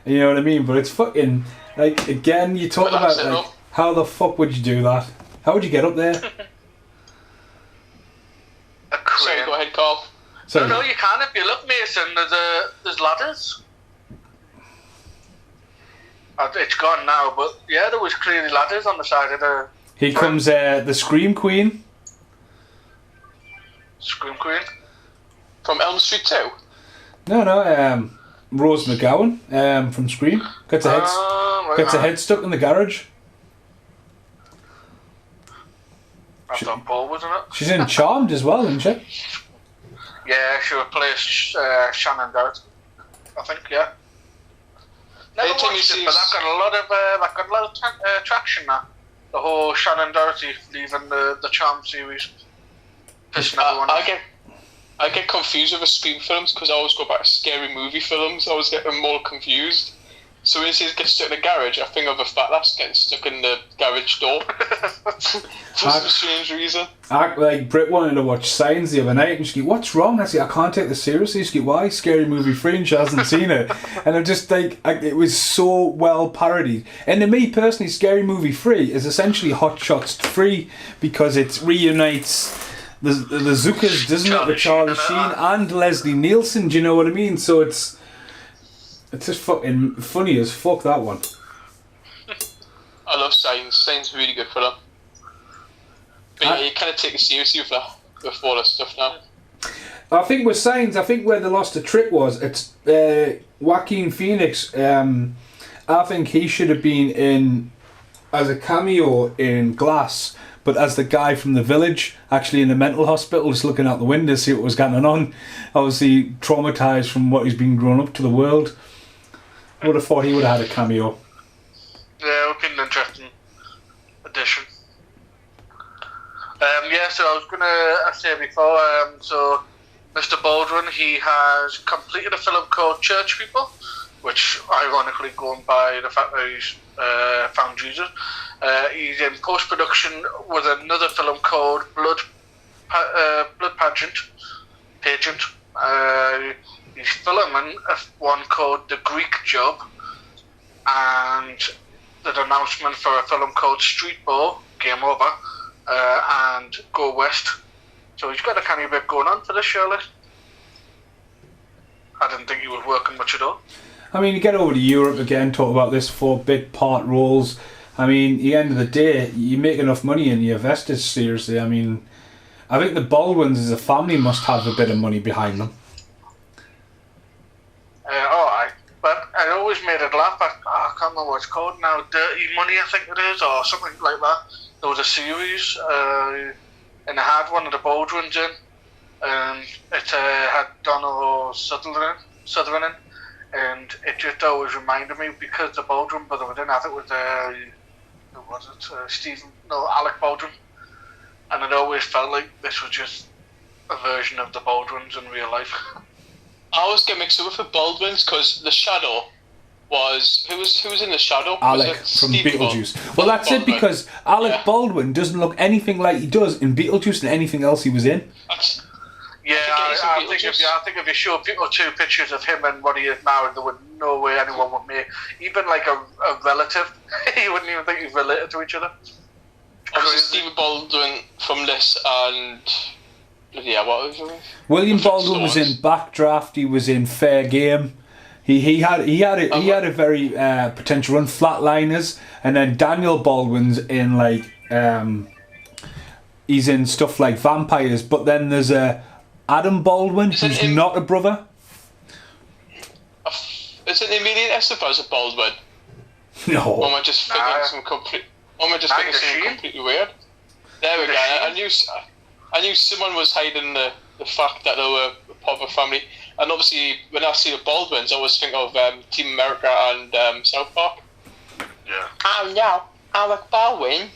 You know what I mean? But it's fucking, like, again, you talk Well, that's about, it, like, though. how the fuck would you do that? How would you get up there? A crane. Sorry, go ahead, Carl. Sorry. No, you can if you look, Mason. There's ladders. It's gone now, but yeah, there was clearly ladders on the side of the Here comes the Scream Queen. Scream Queen. From Elm Street 2. No, Rose McGowan from Scream. Gets her head stuck in the garage. I thought Paul, wasn't it? She's in Charmed as well, isn't she? Yeah, she replaced Shannon Doherty. I think, yeah. Never Anytime you watched see it, but that got a lot of traction now. The whole Shannon Doherty leaving the Charm series. Pissing everyone off. I get confused with the Scream films because I always go back to scary movie films. I always get them more confused. So when he says get stuck in the garage, I think of a fat lass getting stuck in the garage door. For some strange reason. Like, Britt wanted to watch Signs the other night, and she go, "What's wrong?" I said, "I can't take this seriously." She go, "Why? Scary Movie 3, and she hasn't seen it." And I'm just like, it was so well parodied. And to me personally, Scary Movie 3 is essentially Hot Shots 3 because it reunites the Zuckers, doesn't it? With Charlie Charlie Sheen Sheen and and Leslie Nielsen. Do you know what I mean? So it's just fucking funny as fuck, that one. I love Signs. Signs are really good for them. But yeah, you kind of take it seriously with all this stuff now. I think with Signs, I think where they lost the trick was it's Joaquin Phoenix. I think he should have been in as a cameo in Glass, but as the guy from The Village, actually in the mental hospital, just looking out the window to see what was going on. Obviously traumatised from what he's been grown up to the world. I would have thought he would have had a cameo. Yeah, it would have been an interesting addition. So I was going to say before, so Mr. Baldwin, he has completed a film called Church People, which ironically going by the fact that he's found Jesus. He's in post-production with another film called Blood Pageant. He's filming one called The Greek Job, and the announcement for a film called Street Ball, Game Over, and Go West. So he's got a kind of bit going on for this, surely. I didn't think he was working much at all. I mean, you get over to Europe again, talk about this for big part roles. I mean, at the end of the day, you make enough money and you invest it seriously. I mean, I think the Baldwins as a family must have a bit of money behind them. But I always made it laugh. I can't remember what it's called now. Dirty Money, I think it is, or something like that. There was a series, and it had one of the Baldwins in, and it had Donald Sutherland in, and it just always reminded me, because the Baldwin brother was in, I think it was Alec Baldwin, and it always felt like this was just a version of the Baldwins in real life. I always get mixed up with the Baldwins because The Shadow was who was in The Shadow? Alec from Beetlejuice. Well, that's it, because Alec Baldwin doesn't look anything like he does in Beetlejuice and anything else he was in. I think if you show people two pictures of him and what he is now, there would no way anyone would make even like a relative. You wouldn't even think he's related to each other. Obviously, Stephen Baldwin from this and. Yeah, what was it? William Baldwin was in Backdraft. He was in Fair Game. He had a very potential run. Flatliners, and then Daniel Baldwin's in he's in stuff like Vampires. But then there's Adam Baldwin, who's not a brother. Isn't Emilio Estevez a Baldwin? No. Or am I just thinking something completely weird? There we go. I knew someone was hiding the fact that they were a part of a family. And obviously, when I see the Baldwins, I always think of Team America and South Park. Yeah. Oh no, Alec Baldwin.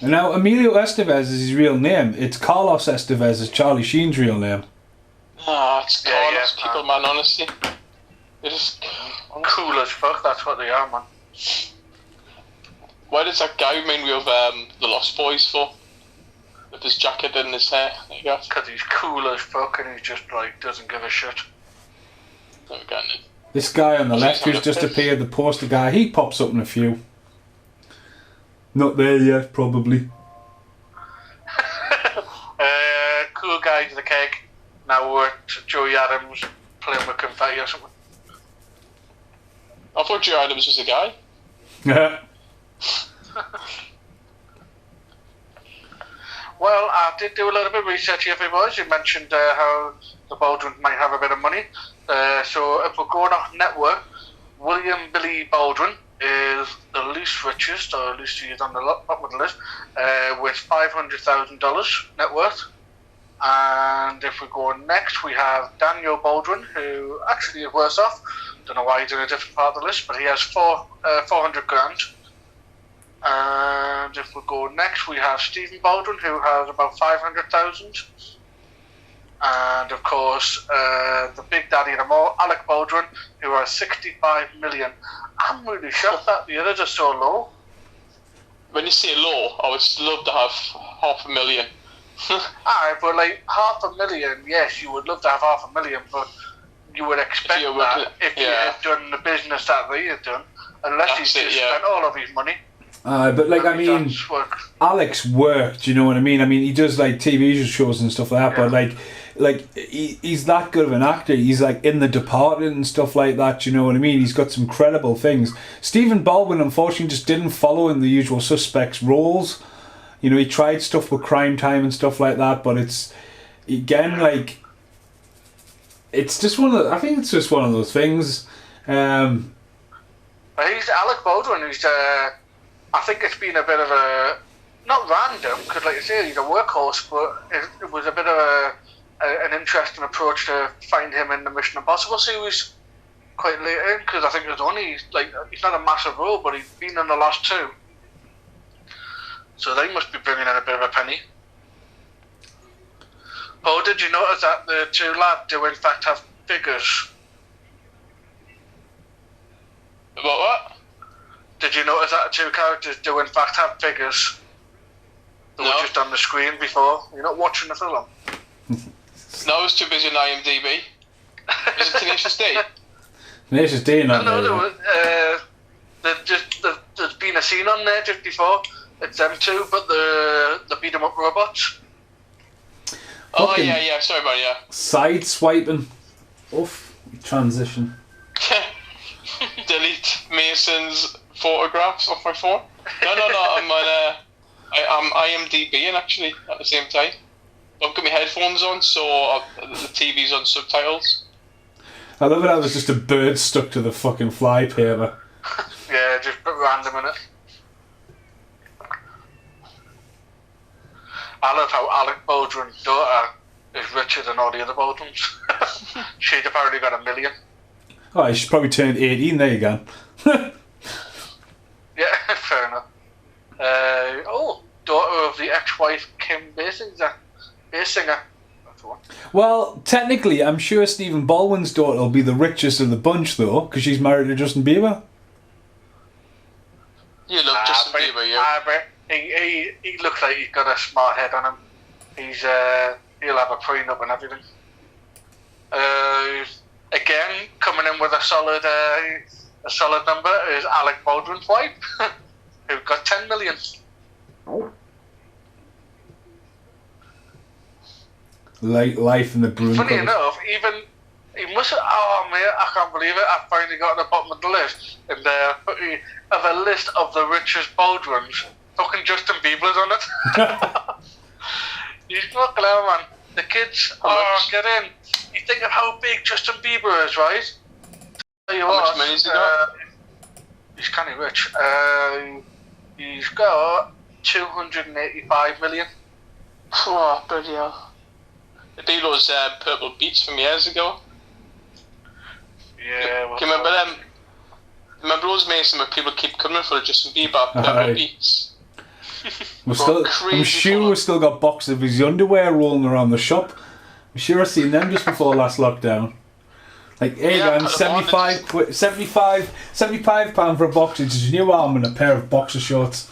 And now, Emilio Estevez is his real name. It's Carlos Estevez, is Charlie Sheen's real name. It's Carlos people, man, honestly. They're just cool as fuck, that's what they are, man. Why does that guy remind me of the Lost Boys for? With his jacket and his hair, I guess. Because he's cool as fuck and he just doesn't give a shit. This guy on the left who's just appeared, the poster guy, he pops up in a few. Not there yet, probably. Cool guy to the keg. Now we're at Joey Adams playing with confetti or something. I thought Joey Adams was a guy. Yeah. Well, I did do a little bit of research here for you boys. You mentioned how the Baldwins might have a bit of money. So if we're going off network, William Billy Baldwin is the least richest, or at least he's on the top of the list, with $500,000 net worth. And if we go next, we have Daniel Baldwin, who actually is worse off. Don't know why he's in a different part of the list, but he has 400 grand. And if we go next, we have Stephen Baldwin, who has about 500,000. And of course, the big daddy of them all, Alec Baldwin, who has 65 million. I'm really shocked that the others are so low. When you say low, I would love to have $500,000. Aye, but like $500,000, yes, you would love to have $500,000, but you would expect that if you had done the business that they had done, unless he's just spent all of his money. But like, I mean, That's work. Alex worked. You know what I mean? I mean, he does like TV shows and stuff like that. But he's that good of an actor. He's like in The Departed and stuff like that. You know what I mean? He's got some credible things. Stephen Baldwin, unfortunately, just didn't follow in the usual suspects roles. You know, he tried stuff with Crime Time and stuff like that, but it's again like it's just one of the, I think it's just one of those things. He's Alec Baldwin. I think it's been a bit of a not random because, like you say, he's a workhorse, but it was a bit of an interesting approach to find him in the Mission Impossible series quite late in because I think it was only like he's not a massive role, but he's been in the last two, so they must be bringing in a bit of a penny. Paul, did you notice that the two lads do in fact have figures? What? Did you notice that the two characters do in fact have figures? They were just on the screen before. You're not watching the film. No, I was too busy on IMDb. Is it Tenacious D? Tenacious D, not No, there's been a scene on there just before. It's them two, but the beat 'em up robots. Oh Fucking yeah. Sorry about it, side swiping. Oof. Transition. yeah. Delete Mason's photographs off my phone. No. I'm IMDb actually at the same time. I've got my headphones on, so the TV's on subtitles. I love it how there's just a bird stuck to the fucking flypaper. Yeah, just put random in it. I love how Alec Baldwin's daughter is richer than all the other Baldwins. She'd apparently got $1 million. Oh, she's probably turned 18 there again. Yeah, fair enough. Daughter of the ex-wife Kim Basinger. That's the one. Well, technically, I'm sure Stephen Baldwin's daughter will be the richest of the bunch, though, because she's married to Justin Bieber. You look Justin Bieber, yeah. He looks like he's got a smart head on him. He'll have a prenup and everything. Again, coming in with a solid number is Alec Baldwin's wife, who got 10 million. Life in the broom. Funny cupboard. enough, even he must have. Oh man, I can't believe it! I finally got to the bottom of the list, and of a list of the richest Baldwins, fucking Justin Bieber's on it. He's not clever, man. The kids, get in. You think of how big Justin Bieber is, right? Tell you How what, much money has he got? he's kind of rich. He's got 285 million. Oh, bloody hell. The deal was Purple Beats from years ago. Yeah. Well, Can you remember them? Remember those Mason where people keep coming for Justin Bieber, Purple Aye. Beats? I'm sure we've still got boxes of his underwear rolling around the shop. I'm sure I've seen them just before last lockdown. Like, hey, Yeah, man, put them on 75 pound for a box. It's his new arm and a pair of boxer shorts.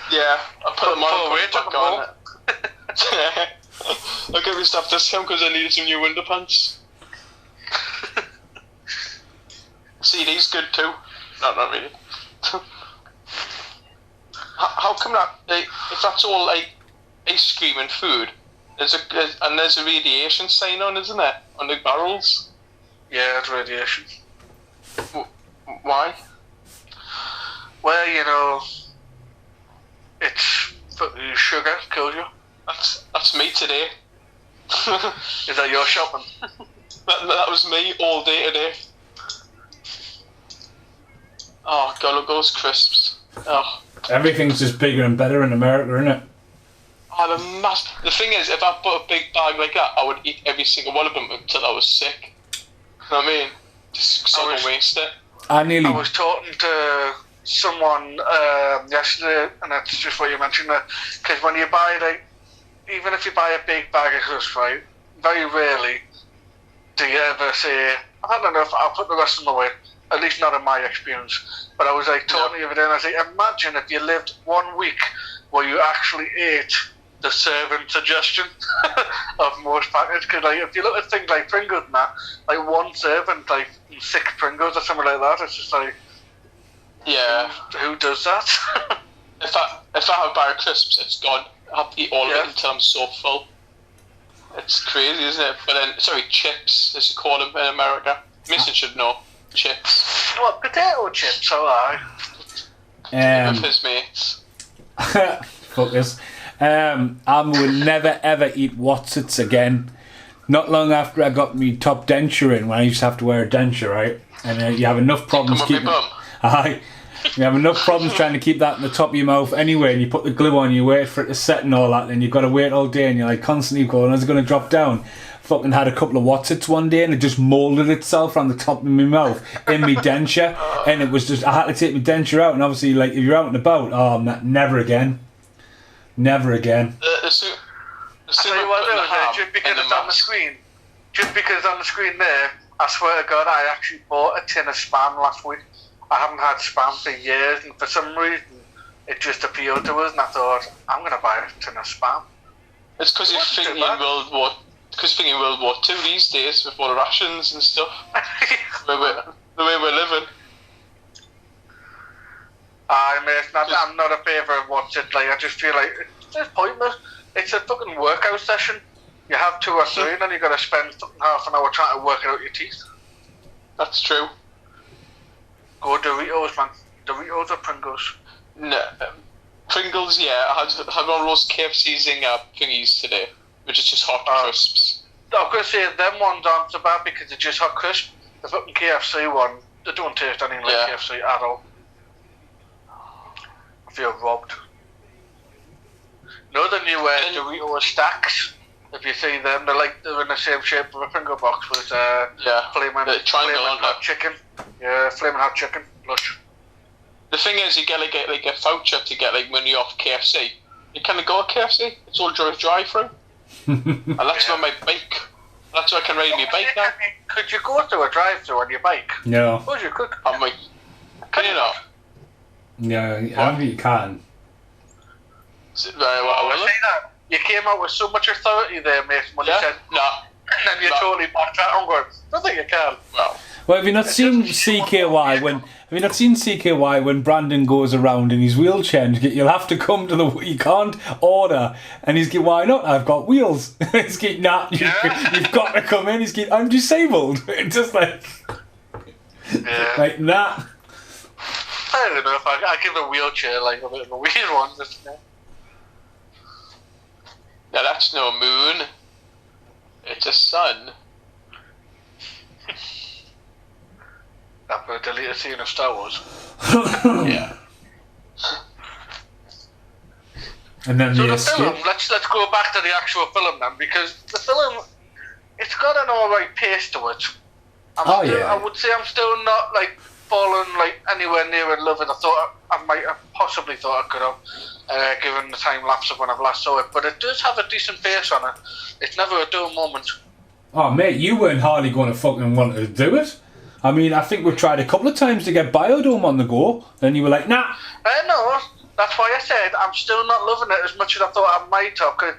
Yeah, I put them on Oh, and wait, put them back on. I got me stuff discount because I needed some new underpants. CD's good too. No, not really. How come that? If that's all like ice cream and food, there's a radiation sign on, isn't there, on the barrels? yeah, it's radiation. Why? Well, you know, it's sugar kills you. That's me today. Is that your shopping? That was me all day today. Oh God, look at those crisps. Oh. Everything's just bigger and better in America, isn't it? Oh, the thing is, if I bought a big bag like that, I would eat every single one of them until I was sick. You know what I mean? Just so I don't waste it. I was talking to someone yesterday, and that's just what you mentioned there. Because when you buy, like, even if you buy a big bag of crisps, right, very rarely do you ever say, I don't know if I'll put the rest of them away. At least not in my experience. But I was like talking the other day, and I was like, imagine if you lived 1 week where you actually ate the serving suggestion of most packets. Because like, if you look at things like Pringles and that, like one serving, like 6 Pringles or something like that, it's just like, Yeah. Who does that? If I have a bar of crisps, it's gone. I have to eat all of it until I'm so full. It's crazy, isn't it? But then, sorry, chips, as you call them in America. Mason should know. Chips. What, potato chips? Oh, aye. With his mates. Fuck this. I will never ever eat Wotsits again. Not long after I got me top denture in, when I used to have to wear a denture, right? And you have enough problems Come on, keeping. my bum. Aye. You have enough problems trying to keep that in the top of your mouth anyway, and you put the glue on, you wait for it to set and all that, and you've got to wait all day, and you're like constantly going, is it going to drop down? Fucking had a couple of Wotsits one day, and it just moulded itself around the top of my mouth in my denture, and it was just, I had to take my denture out, and obviously, like, if you're out and about, never again. Never again. I tell you what, though, just because it's on the screen, there, I swear to God, I actually bought a tin of Spam last week. I haven't had Spam for years, and for some reason, it just appealed to us, and I thought, I'm going to buy a tin of Spam. It's because you're thinking World War II these days with all the rations and stuff. the way we're living. I'm not a favourite of what's it like. I just feel like it's just pointless. It's a fucking workout session. You have 2 or 3, and then you got to spend half an hour trying to work it out your teeth. That's true. Go Doritos, man. Doritos or Pringles? No, Pringles. Yeah, I had one of those KFC Zinger thingies today, which is just hot crisps. I'm gonna say them ones aren't so bad because they're just hot crisp. The fucking KFC one, they don't taste anything like KFC at all. I feel robbed. No, the new Dorito stacks. If you see them, they're in the same shape of a finger box with flaming hot chicken. Yeah, flaming hot chicken. Lush. The thing is, you get like a voucher to get like money off KFC. You can't go to KFC. It's all drive-through. And that's on my bike. That's why I can ride my bike now. Could you go to a drive-through on your bike? No. I suppose you could. I'm like, can you not? No, I don't think you can. Very well, will it? You came out with so much authority there, mate, when you said no. And then you totally backed that on going, I don't think you can. Well, have you not seen CKY when Brandon goes around in his wheelchair and you'll have to come to you can't order, and he's going, why not? I've got wheels. He's going, nah, you've got to come in. He's going, I'm disabled. It's just like nah. I don't know if I give a wheelchair like a bit of a weird one. Now that's no moon. It's a sun. After a deleted scene of Star Wars. Yeah. And then so the film, let's go back to the actual film then, because the film, it's got an alright pace to it. I would say I'm still not like fallen like anywhere near in love with. I might have possibly thought I could have, given the time lapse of when I've last saw it. But it does have a decent pace on it. It's never a dull moment. Oh mate, you weren't hardly going to fucking want to do it. I mean, I think we've tried a couple of times to get Biodome on the go. Then you were like, nah. No, that's why I said I'm still not loving it as much as I thought I might have. Cause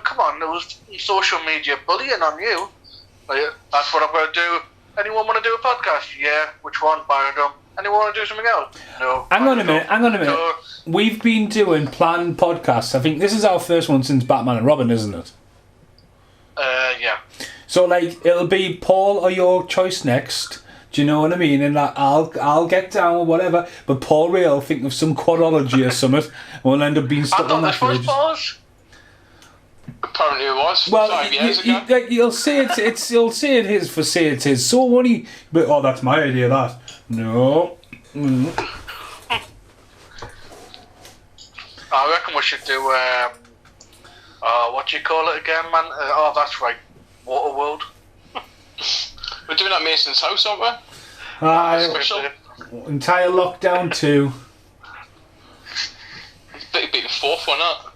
come on, there was social media bullying on you. Like, that's what I'm going to do. Anyone want to do a podcast? Yeah. Which one? Biodome. Anyone want to do something else? No. Hang on a minute. No. We've been doing planned podcasts. I think this is our first one since Batman and Robin, isn't it? Yeah. So like, it'll be Paul or your choice next. Do you know what I mean? And like, I'll get down or whatever. But Paul Ray will think of some quadrology or something, and we'll end up being stuck on that for ages. Apparently it was. Well, 5 years ago. You'll say you'll say it is for say it is. So when he, but that's my idea. That no. I reckon we should do what do you call it again, man? That's right, Waterworld. We're doing that at Mason's house, aren't we? Entire lockdown 2. It'd be the 4th one, huh?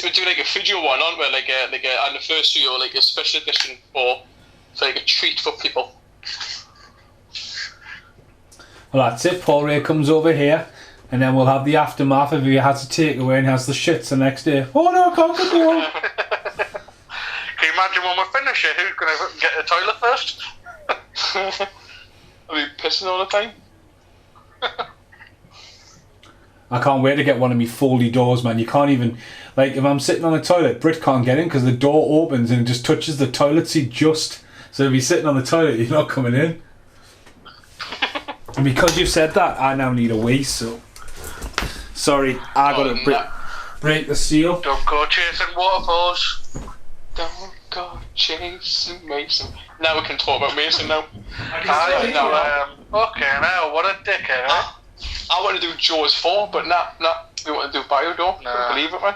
We're doing like a video one, aren't we? Like an anniversary or like a special edition for like a treat for people. Well, that's it. Paul Ray comes over here, and then we'll have the aftermath if he has a takeaway and has the shits the next day. Oh no, I can't go. Can you imagine when we finish it? Who's going to get the toilet first? Are we pissing all the time? I can't wait to get one of me foldy doors, man. You can't even, like, if I'm sitting on the toilet, Brit can't get in because the door opens and it just touches the toilet seat just. So if you're sitting on the toilet, you're not coming in. And because you've said that, I now need a wee, so... Sorry, I gotta break the seal. Don't go chasing waterfalls. Don't go chasing Mason. Now we can talk about Mason now. Okay, now, what a dickhead, eh? I want to do Jaws 4, but nah, we want to do Biodome. Nah. Believe it, man.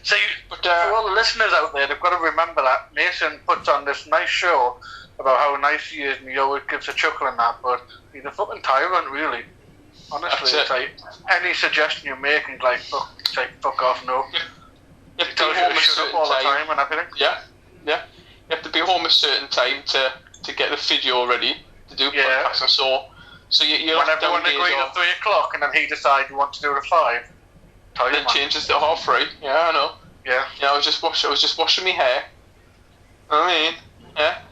See, for all the listeners out there, they've got to remember that Mason puts on this nice show about how nice he is and he always gives a chuckle and that, but he's a fucking tyrant, really. Honestly, it's like, any suggestion you make, he's like, fuck off, no. You He tells you to shut up all the time and everything. Yeah. You have to be home a certain time to get the video ready to do podcasts and so you when everyone agrees at 3 o'clock and then he decides you want to do it at 5. Then changes to 3:30. Yeah, I know. Yeah. I was just washing my hair. I mean,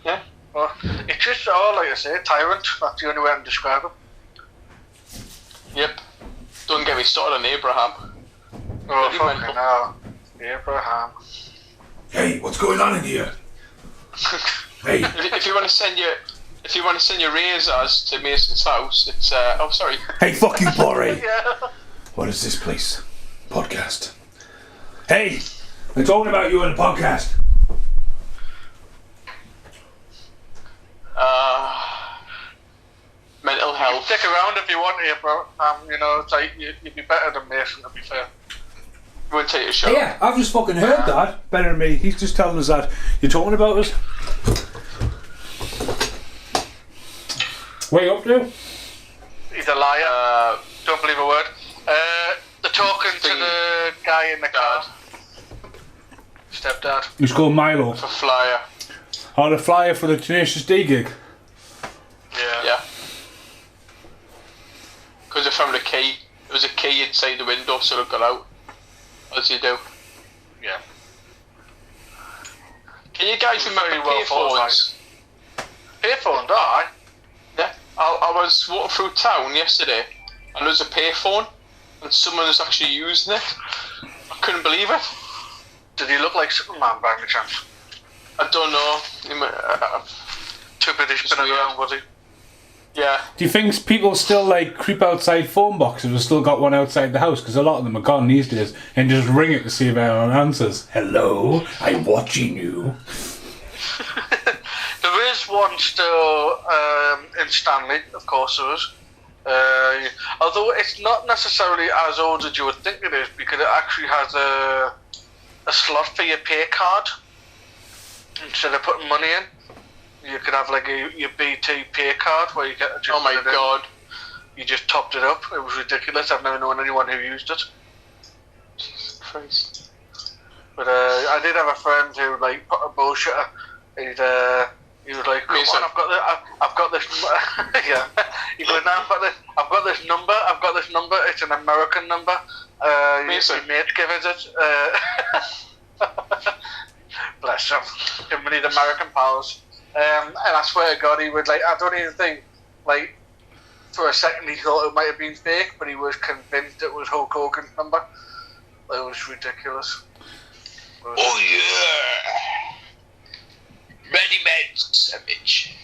yeah. Well, it's just, like I say, tyrant. That's the only way I can describe him. Yep. Don't get me started on Abraham. Oh, fucking hell. Abraham. Hey, what's going on in here? Hey. If you want to send your razors to Mason's house, it's sorry. Hey, fuck you, Borre. Yeah. What is this place? Podcast. Hey, they're talking about you in the podcast. Mental health. Stick around if you want here, bro. It's like you'd be better than Mason, to be fair. You want to take a shot? Yeah, I've just fucking heard that. Better than me. He's just telling us that. You're talking about us. What are you up to? He's a liar. Don't believe a word. They're talking to the guy in the car. Stepdad. He's called Milo. For flyer. Oh, the flyer for the Tenacious D gig. Yeah. Because I found a key. There was a key inside the window, so I got out. As you do. Yeah. Can you guys remember well payphones? Payphone, don't I? Yeah. I was walking through town yesterday, and there was a payphone, and someone was actually using it. I couldn't believe it. Did he look like Superman by any chance? I don't know. Too British been around, was he? Yeah. Do you think people still like creep outside phone boxes or still got one outside the house? Because a lot of them are gone these days and just ring it to see if anyone answers. Hello, I'm watching you. There is one still in Stanley, of course there is. Although it's not necessarily as old as you would think it is, because it actually has a slot for your pay card instead of putting money in. You could have like your BT pay card where you get just oh my god. You just topped it up. It was ridiculous. I've never known anyone who used it. Jesus Christ. But I did have a friend who like put a bullshitter. He was like, "Come on, I've got this." Yeah. He goes, "Now I've got this number. It's an American number. Your mate gave us it." Bless him. We need American pals. And I swear to God, he would like. I don't even think like for a second he thought it might have been fake, but he was convinced it was Hulk Hogan's number. It was ridiculous. Oh yeah, ready-made savage.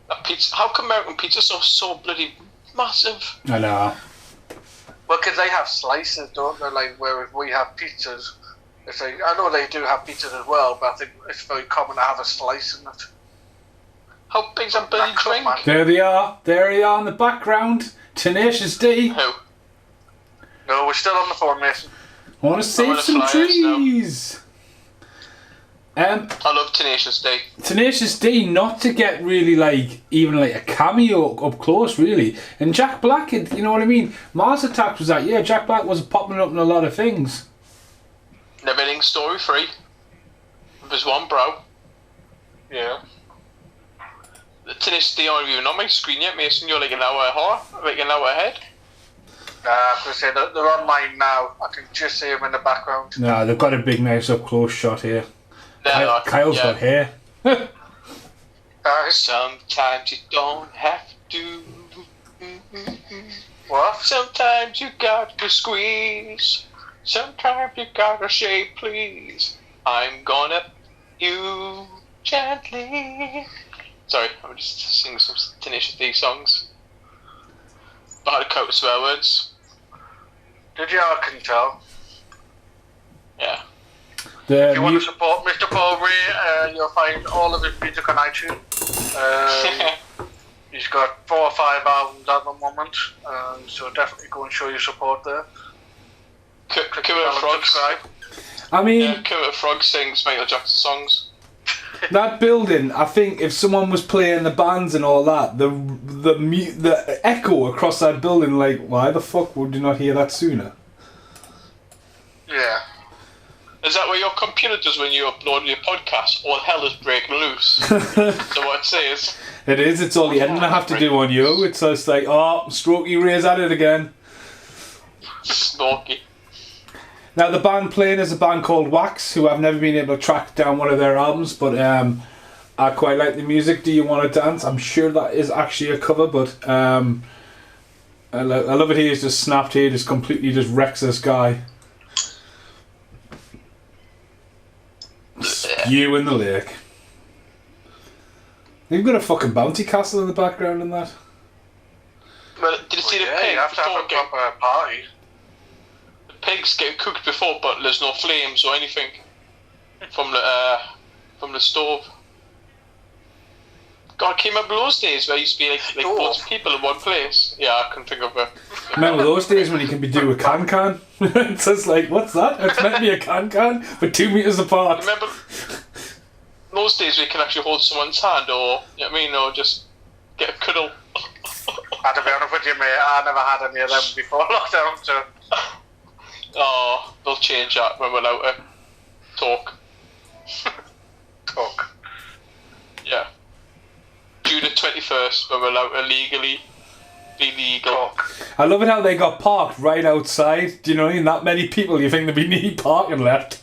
A pizza. How come American pizza so bloody massive? I know. Well, because they have slices, don't they? Like whereas we have pizzas. It's like, I know they do have pizzas as well, but I think it's very common to have a slice in it. How big's a bloody drink? There they are. There they are in the background. Tenacious D. Who? No, we're still on the phone, Mason. I want to save some trees. I love Tenacious D. Tenacious D, not to get really like even like a cameo up close, really. And Jack Black, you know what I mean? Mars Attacks was that. Yeah, Jack Black was popping up in a lot of things. Everything's story free. There's one bro. Yeah. The Tenacious D aren't even on my screen yet, Mason. You're like an hour ahead. I was going to say, they're on mine now. I can just see them in the background. No, they've got a big nice up close shot here. Kyle's got hair. Sometimes you don't have to. What? Sometimes you got to squeeze. Sometimes you gotta say please. I'm gonna you gently. Sorry, I'm just singing some Tenacious D songs. But I had a couple of swear words. Did you? I can tell. Yeah. The If you want to support Mr. Paul Ray, you'll find all of his music on iTunes. He's got 4 or 5 albums at the moment, so definitely go and show your support there. Kermit Frog. Subscribe. I mean, Yeah, Kermit Frog sings Michael Jackson songs. that building, I think if someone was playing the bands and all that, the echo across that building, like, why the fuck would you not hear that sooner? Yeah. Is that what your computer does when you upload your podcast? All hell is breaking loose. So what it says. It is, it's all the editing I have to do on you. It's just like, oh, Strokey Ray's at it again. Snorky. Now, the band playing is a band called Wax, who I've never been able to track down one of their albums, but I quite like the music. Do You Want to Dance? I'm sure that is actually a cover, but I love it. He is just snapped here, just completely just wrecks this guy. You in the lake. They've got a fucking bounty castle in the background and that. Well, did you see the Yeah, pig you have to have a proper party. The pigs get cooked before, but there's no flames or anything from the stove. God, I came up those days where you used to be like lots of people in one place. Yeah, I couldn't think of it. Remember those days when you can be do a can? It's just like, what's that? It's meant to be a can, but 2 meters apart. Remember those days where you can actually hold someone's hand, or you know what I mean, or just get a cuddle. To be honest with you, mate, I never had any of them before lockdown, so... Oh, they'll change that when we're allowed to talk. Talk. Yeah. June the 21st, when we're allowed to legally be legal. Talk. I love it how they got parked right outside. Do you know what I mean? That many people, you think there'd be need parking left.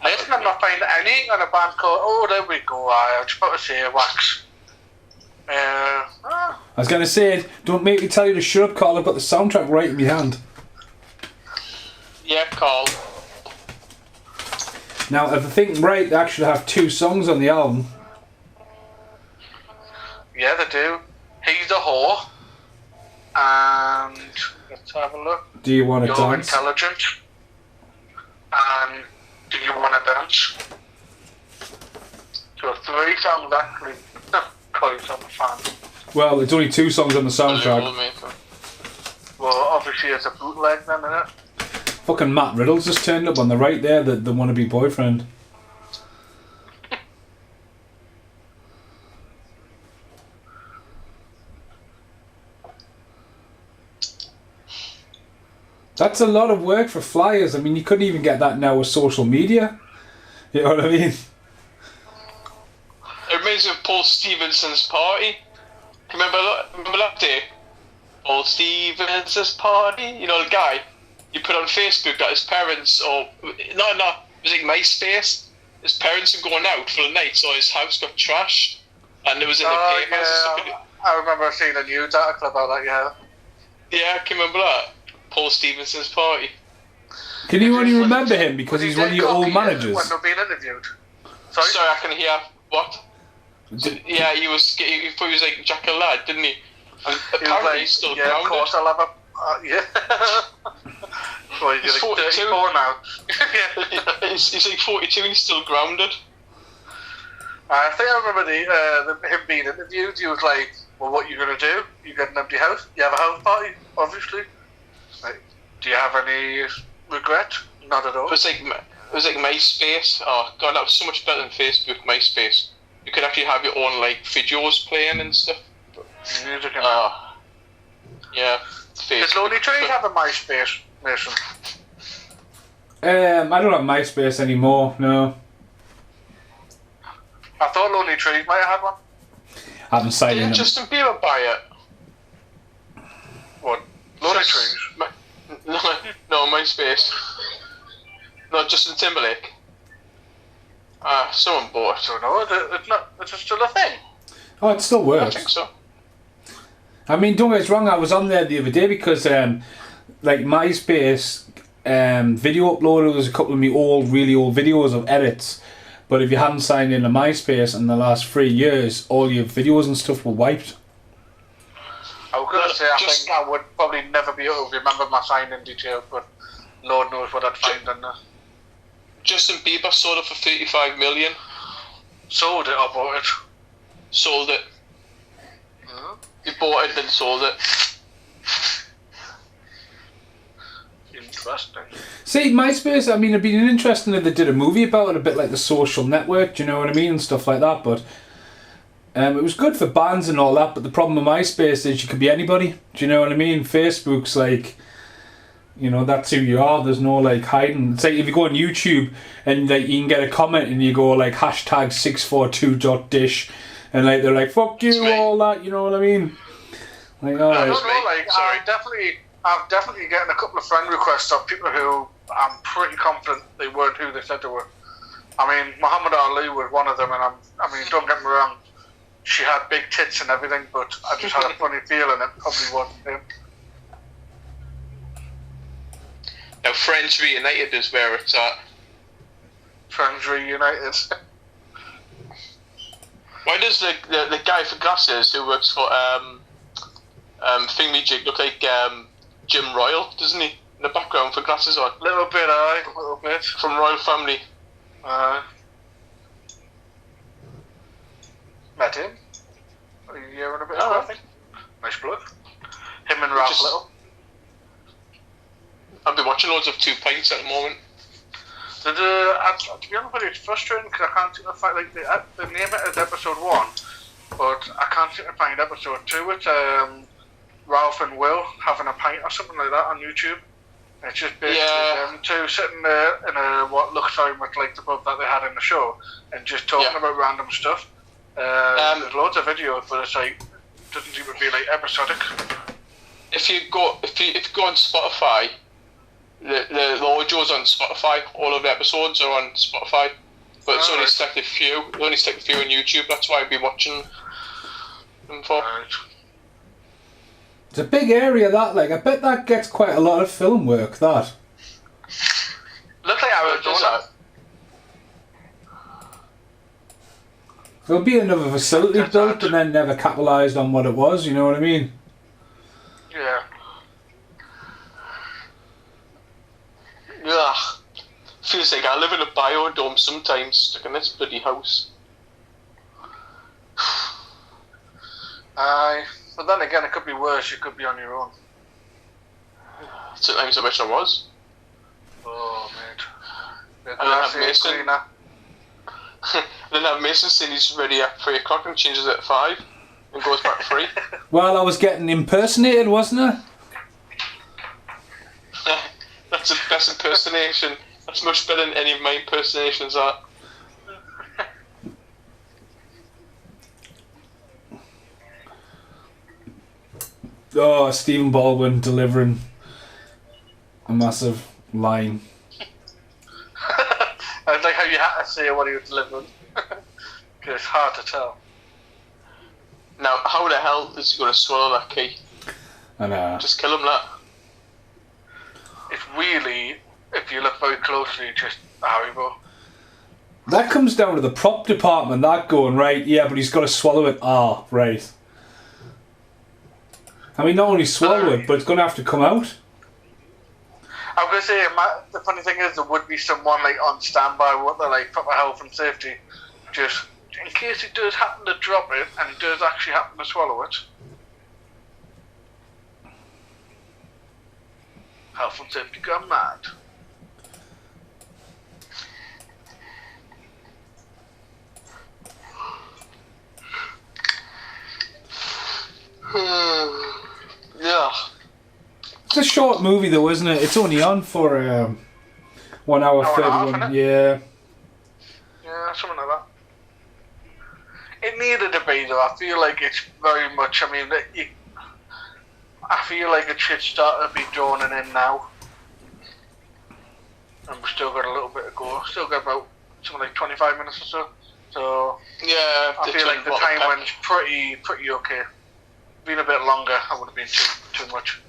Listen, I'm not finding anything on a band called... Oh, there we go. I was about to say Wax. I was going to say, don't make me tell you to shut up, Carl. I've got the soundtrack right in my hand. Yeah, Carl. Now, if I think right, they actually have 2 songs on the album. Yeah, they do. He's a whore. And... Let's have a look. Do You Want to You're Dance? Intelligent. And Do You Want to Dance? So 3 songs actually. Because I'm a fan. Well, it's only 2 songs on the soundtrack. Well, obviously it's a bootleg then, isn't it? Fucking Matt Riddle's just turned up on the right there, the wannabe boyfriend. That's a lot of work for flyers. I mean, you couldn't even get that now with social media. You know what I mean? It reminds me of Paul Stevenson's party. Remember that day? Paul Stevenson's party? You know, the guy you put on Facebook that his parents, or it was like MySpace. His parents were going out for the night, so his house got trashed, and it was in the papers. Yeah, I remember seeing a news article about that. Yeah. Yeah, I can remember that. Paul Stevenson's party. Can you only remember him because he's one of your old managers? When they're being interviewed. Sorry, I can hear what? Yeah, he thought he was like Jack and Lad, didn't he? And apparently he's still grounded. Of course I'll have a... yeah. Well, He's like 42 34 now. he's like 42 and he's still grounded. I think I remember him being interviewed. He was like, well, what are you going to do? You get an empty house? You have a house party, obviously. Like, do you have any regret? Not at all. It was like MySpace. Oh god, that was so much better than Facebook. MySpace. You could actually have your own like videos playing and stuff. Music and yeah. Does Lonely Tree have a MySpace, Mason? I don't have MySpace anymore, no. I thought Lonely Tree might have had one. I haven't signed in Didn't them. Justin Bieber buy it? What? Lonely Just- Trees? No, MySpace. No, Justin Timberlake. Someone bought it. I don't know. It's still a thing. Oh, it still I works. think so. I mean, don't get us wrong, I was on there the other day because, like, MySpace video uploader was a couple of me really old videos of edits. But if you hadn't signed into MySpace in the last 3 years, all your videos and stuff were wiped. I was going to say, I think I would probably never be able to remember my sign-in details, but Lord knows what I'd find in there. Justin Bieber sold it for 35 million. Sold it or bought it? Sold it. He bought it, then sold it. Interesting. See, MySpace, I mean, it'd be interesting if they did a movie about it, a bit like The Social Network, do you know what I mean, and stuff like that, but it was good for bands and all that, but the problem with MySpace is you could be anybody, do you know what I mean? Facebook's like, you know, that's who you are, there's no, like, hiding. It's like if you go on YouTube and, like, you can get a comment and you go, like, hashtag 642.dish, and, like, they're like, fuck you, all that, you know what I mean? Like, alright. I don't know, like, I'm definitely getting a couple of friend requests of people who I'm pretty confident they weren't who they said they were. I mean, Muhammad Ali was one of them, and I mean, don't get me wrong, she had big tits and everything, but I just had a funny feeling it probably wasn't him. Now, Friends Reunited is where it's at. Friends Reunited. Why does the guy for glasses who works for Thingamajig look like Jim Royal, doesn't he? In the background for glasses on. Little bit. From Royal Family. Met him. A year and a bit Oh, ago, I think. Nice bloke. Him and Ralph Little. I've been watching loads of 2 Pints at the moment. To be honest with you, it's frustrating because I can't seem to find, like, the name it is episode 1, but I can't seem to find episode 2. It's Ralph and Will having a pint or something like that on YouTube. And it's just basically them two sitting there in what looks very much like the pub that they had in the show and just talking about random stuff. There's loads of videos, but it's like, doesn't seem to be like episodic. If you go on Spotify, the audio's on Spotify. All of the episodes are on Spotify, but it's only stuck a few. They only stick a few on YouTube. That's why I'd be watching them for. Right. It's a big area, that, like, I bet that gets quite a lot of film work, that. Looks like Arizona. There'll be another facility built and then never capitalised on what it was, you know what I mean? Yeah. Yeah. Feels like I live in a biodome sometimes, stuck in this bloody house. Aye. But then again, it could be worse. You could be on your own. Sometimes I wish I was. Oh, mate. I have Mason. Then have Mason saying he's ready at 3 o'clock and changes it at 5 and goes back to 3. Well, I was getting impersonated, wasn't I? That's the best impersonation. That's much better than any of my impersonations are. Oh, Stephen Baldwin delivering a massive line. I like how you had to say what he was delivering. Because it's hard to tell. Now, how the hell is he going to swallow that key? I know. Just kill him, that. It's really, if you look very closely, just Haribo. That comes down to the prop department, that going, right, yeah, but he's got to swallow it. Ah, right. I mean, not only swallow it, but it's going to have to come out. I was going to say, the funny thing is, there would be someone like on standby with the like proper health and safety, just in case he does happen to drop it and he does actually happen to swallow it. Health and safety gone mad. Yeah. It's a short movie, though, isn't it? It's only on for 1 hour, Hour and a half, 31. innit? Yeah. Yeah, something like that. It needed to be, though. I feel like it's very much, I mean, I feel like it should start to be droning in now. And we've still got a little bit to go. Still got about something like 25 minutes or so. So Yeah. I feel like the time went pretty okay. been a bit longer, I would have been too much.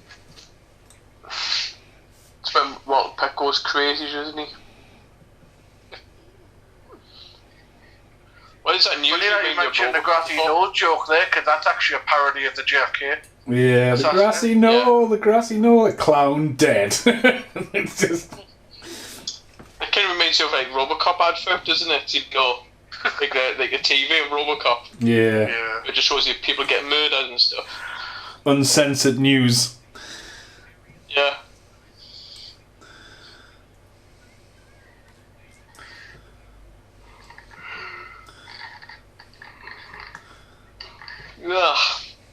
It's when Walter Peck goes crazy, isn't he? What is that news? Funny that you mentioned the grassy knoll joke there, because that's actually a parody of the JFK. Yeah, the grassy knoll, the clown dead. It's just... It kind of reminds you of like Robocop advert, doesn't it? You'd go like a TV of Robocop. Yeah. It just shows you people getting murdered and stuff. Uncensored news. Yeah.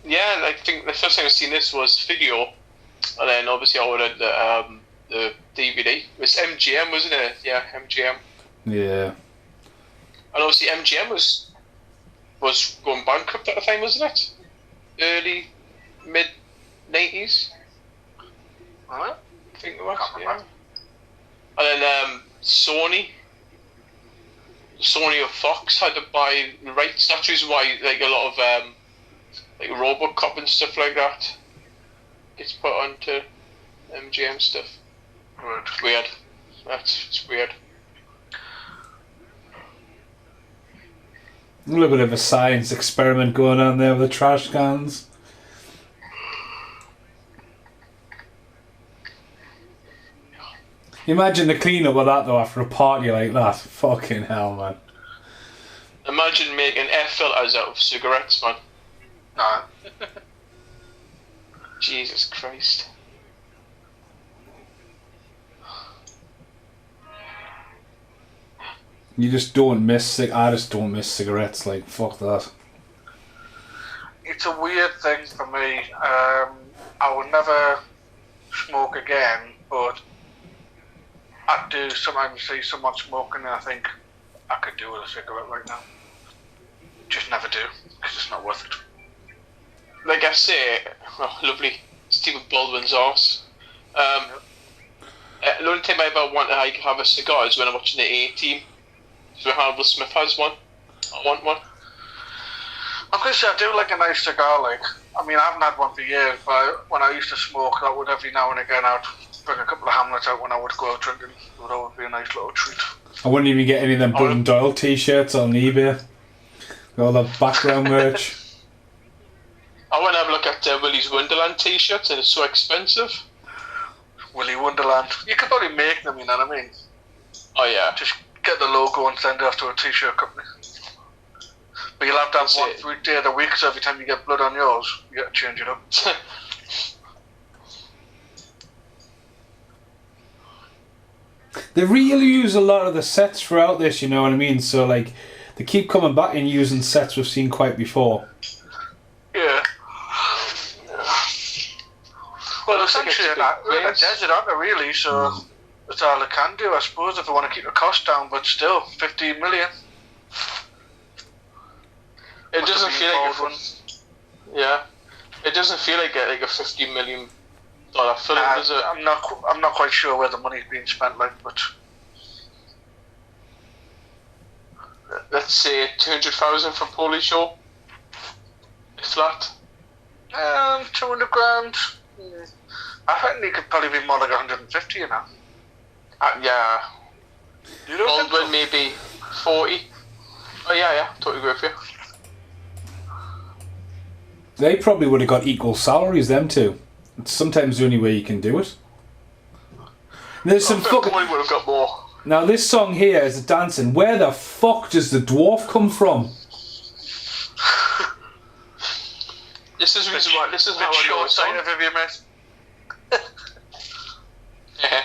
Yeah, I think the first time I seen this was video, and then obviously I ordered the DVD. It was MGM, wasn't it? Yeah, MGM. Yeah. And obviously MGM was going bankrupt at the time, wasn't it? Early, mid 90s. Alright. I think it was. Yeah. And then Sony or Fox had to buy the rights. That's the reason why like a lot of like Robocop and stuff like that gets put onto MGM stuff. It's weird. It's weird. A little bit of a science experiment going on there with the trash cans. Imagine the cleanup of that though after a party like that. Fucking hell, man. Imagine making air filters out of cigarettes, man. No. Jesus Christ. You just don't miss I just don't miss cigarettes, like, fuck that. It's a weird thing for me. I would never smoke again, but I do sometimes see someone smoking and I think I could do with a cigarette right now. Just never do, because it's not worth it. Like I say, lovely Stephen Baldwin's arse. The only time I ever want to have a cigar is when I'm watching the A-Team. So Hannibal Smith has one. I want one. I'm going to say I do like a nice cigar, like, I mean I haven't had one for years, but when I used to smoke, that would every now and again I'd bring a couple of Hamlets out when I would go out drinking. It would always be a nice little treat. I wouldn't even get any of them Bud and Doyle t-shirts on eBay. All the background merch. I want to have a look at Willy's Wonderland t-shirts and it's so expensive. Willy Wonderland. You could probably make them, you know what I mean? Oh yeah. Just get the logo and send it off to a t-shirt company. But you'll have to have one day of the week, so every time you get blood on yours, you got to change it up. They reuse a lot of the sets throughout this, you know what I mean? So, like, they keep coming back and using sets we've seen quite before. Yeah. Well, essentially, they're in a desert, aren't they, really? So that's all they can do, I suppose, if they want to keep the cost down, but still, 15 million. It doesn't feel like it doesn't feel like a $50 million film, does it? I'm not quite sure where the money's being spent, like, but let's say 200,000 for Polish show. Flat. 200 grand. I think it could probably be more like 150, you know. Yeah. You don't think so? Baldwin maybe 40. Oh yeah, totally agree with you. They probably would have got equal salaries, them two. It's sometimes the only way you can do it. There's some fucking... would have got more. Now this song here is the dancing. Where the fuck does the dwarf come from? This is the reason why. This is how I know it's on. Of you, mate. Yeah.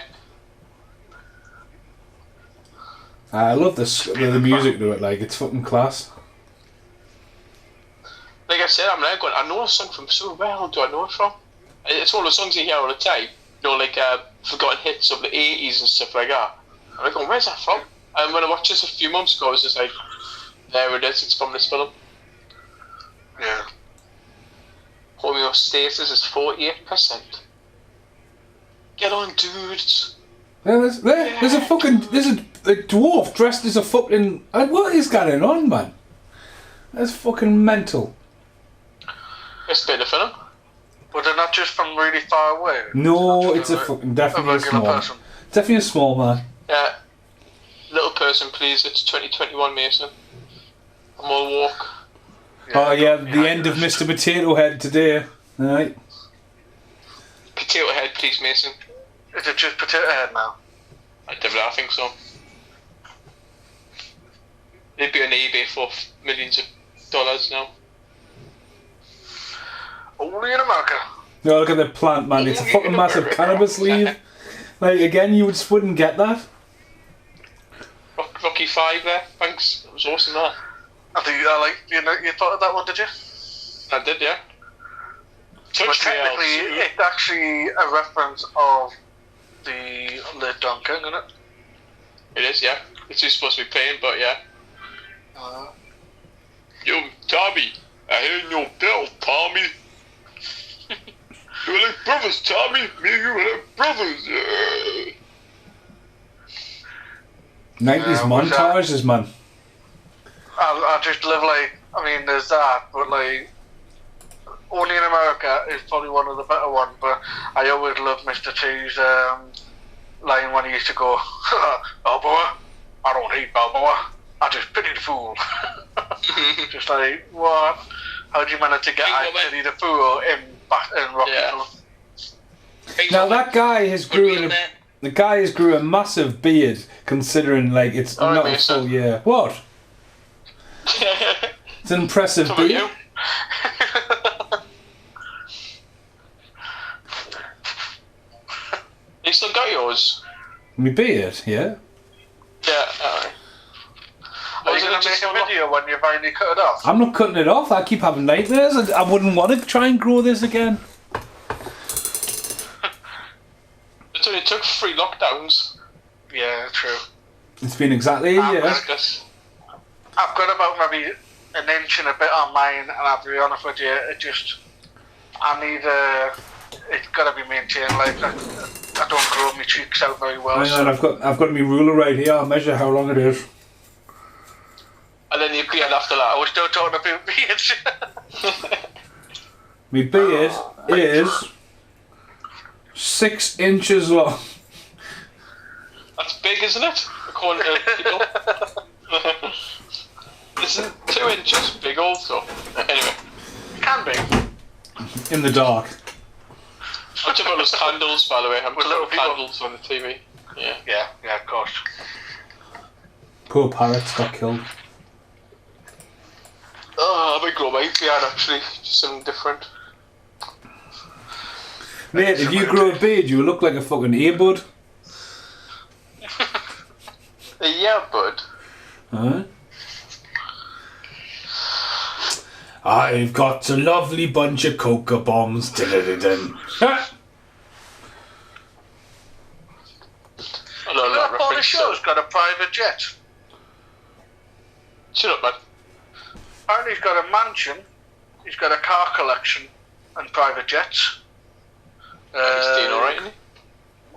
I love the music to it. Like, it's fucking class. Like I said, I'm now going. I know a song from so where do I know it from? It's one of the songs you hear all the time. You know, like forgotten hits of the 80s and stuff like that. And I'm going, where's that from? And when I watched this a few months ago, I was just like, there it is. It's from this film. Yeah. Homeostasis is 48%. Get on, dudes. There's a dwarf dressed as a fucking... What is going on, man? That's fucking mental. It's participate in the film. But they're not just from really far away. No, not it's just a fucking definitely a regular small. person. Definitely a small man. Yeah. Little person, please. It's 2021, Mason. I'm all walk. Oh yeah, don't be the end of accurate. Mr. Potato Head today. Right. Potato head, please, Mason. Is it just Potato Head now? I think so. They'd be on eBay for millions of dollars now. Only in America. No, look at the plant, man. It's a fucking massive cannabis leaf. Like again, you just wouldn't get that. Rocky 5 there. Thanks. That was awesome, that. I think you thought of that one, did you? I did, yeah. But Touch me, technically, Al. it's actually a reference of the late Don King, isn't it? It is, yeah. It's who's supposed to be playing, but yeah. Uh, Yo, Tommy, I hear your bell, Tommy. You're like brothers, Tommy. Me and you are like brothers. 90s montages, man. I just live there's that, but Only in America is probably one of the better ones, but I always loved Mr. T's line when he used to go, Balboa, I don't hate Balboa, I just pity the fool. Just like, what? How do you manage to get I pity the fool in Rocky? Yeah. Now that guy has grew a massive beard, considering it's not a Mason. full year. What? It's an impressive How about beard. you? You still got yours? My beard, yeah. Yeah, alright. Are you going to make a video when you finally cut it off? I'm not cutting it off. I keep having nightmares. I wouldn't want to try and grow this again. It only took 3 lockdowns. Yeah, true. It's been exactly a year. Discuss. I've got about maybe an inch and a bit on mine, and I'll be honest with you, it's got to be maintained. I don't grow my cheeks out very well. Hang on, I've got my ruler right here. I'll measure how long it is. And then you beard after that. I was still talking about beards. My beard is 6 inches long. That's big, isn't it? According to people. Isn't 2 inches big also? Anyway. Can be. In the dark. I'm talking about those candles, by the way. I'm With talking little about people. candles on the TV. Yeah. Yeah, of course. Poor parrots got killed. Oh, I might grow my beard actually. Just something different. Mate, if you grow a beard, you look like a fucking earbud. Yeah, bud. Huh? I've got a lovely bunch of coca bombs. Dun-dun-dun-dun. Ha! I know that Paul reference. Show's got a private jet. Shut up, man. Apparently he's got a mansion, he's got a car collection, and private jets. He's doing alright, isn't he?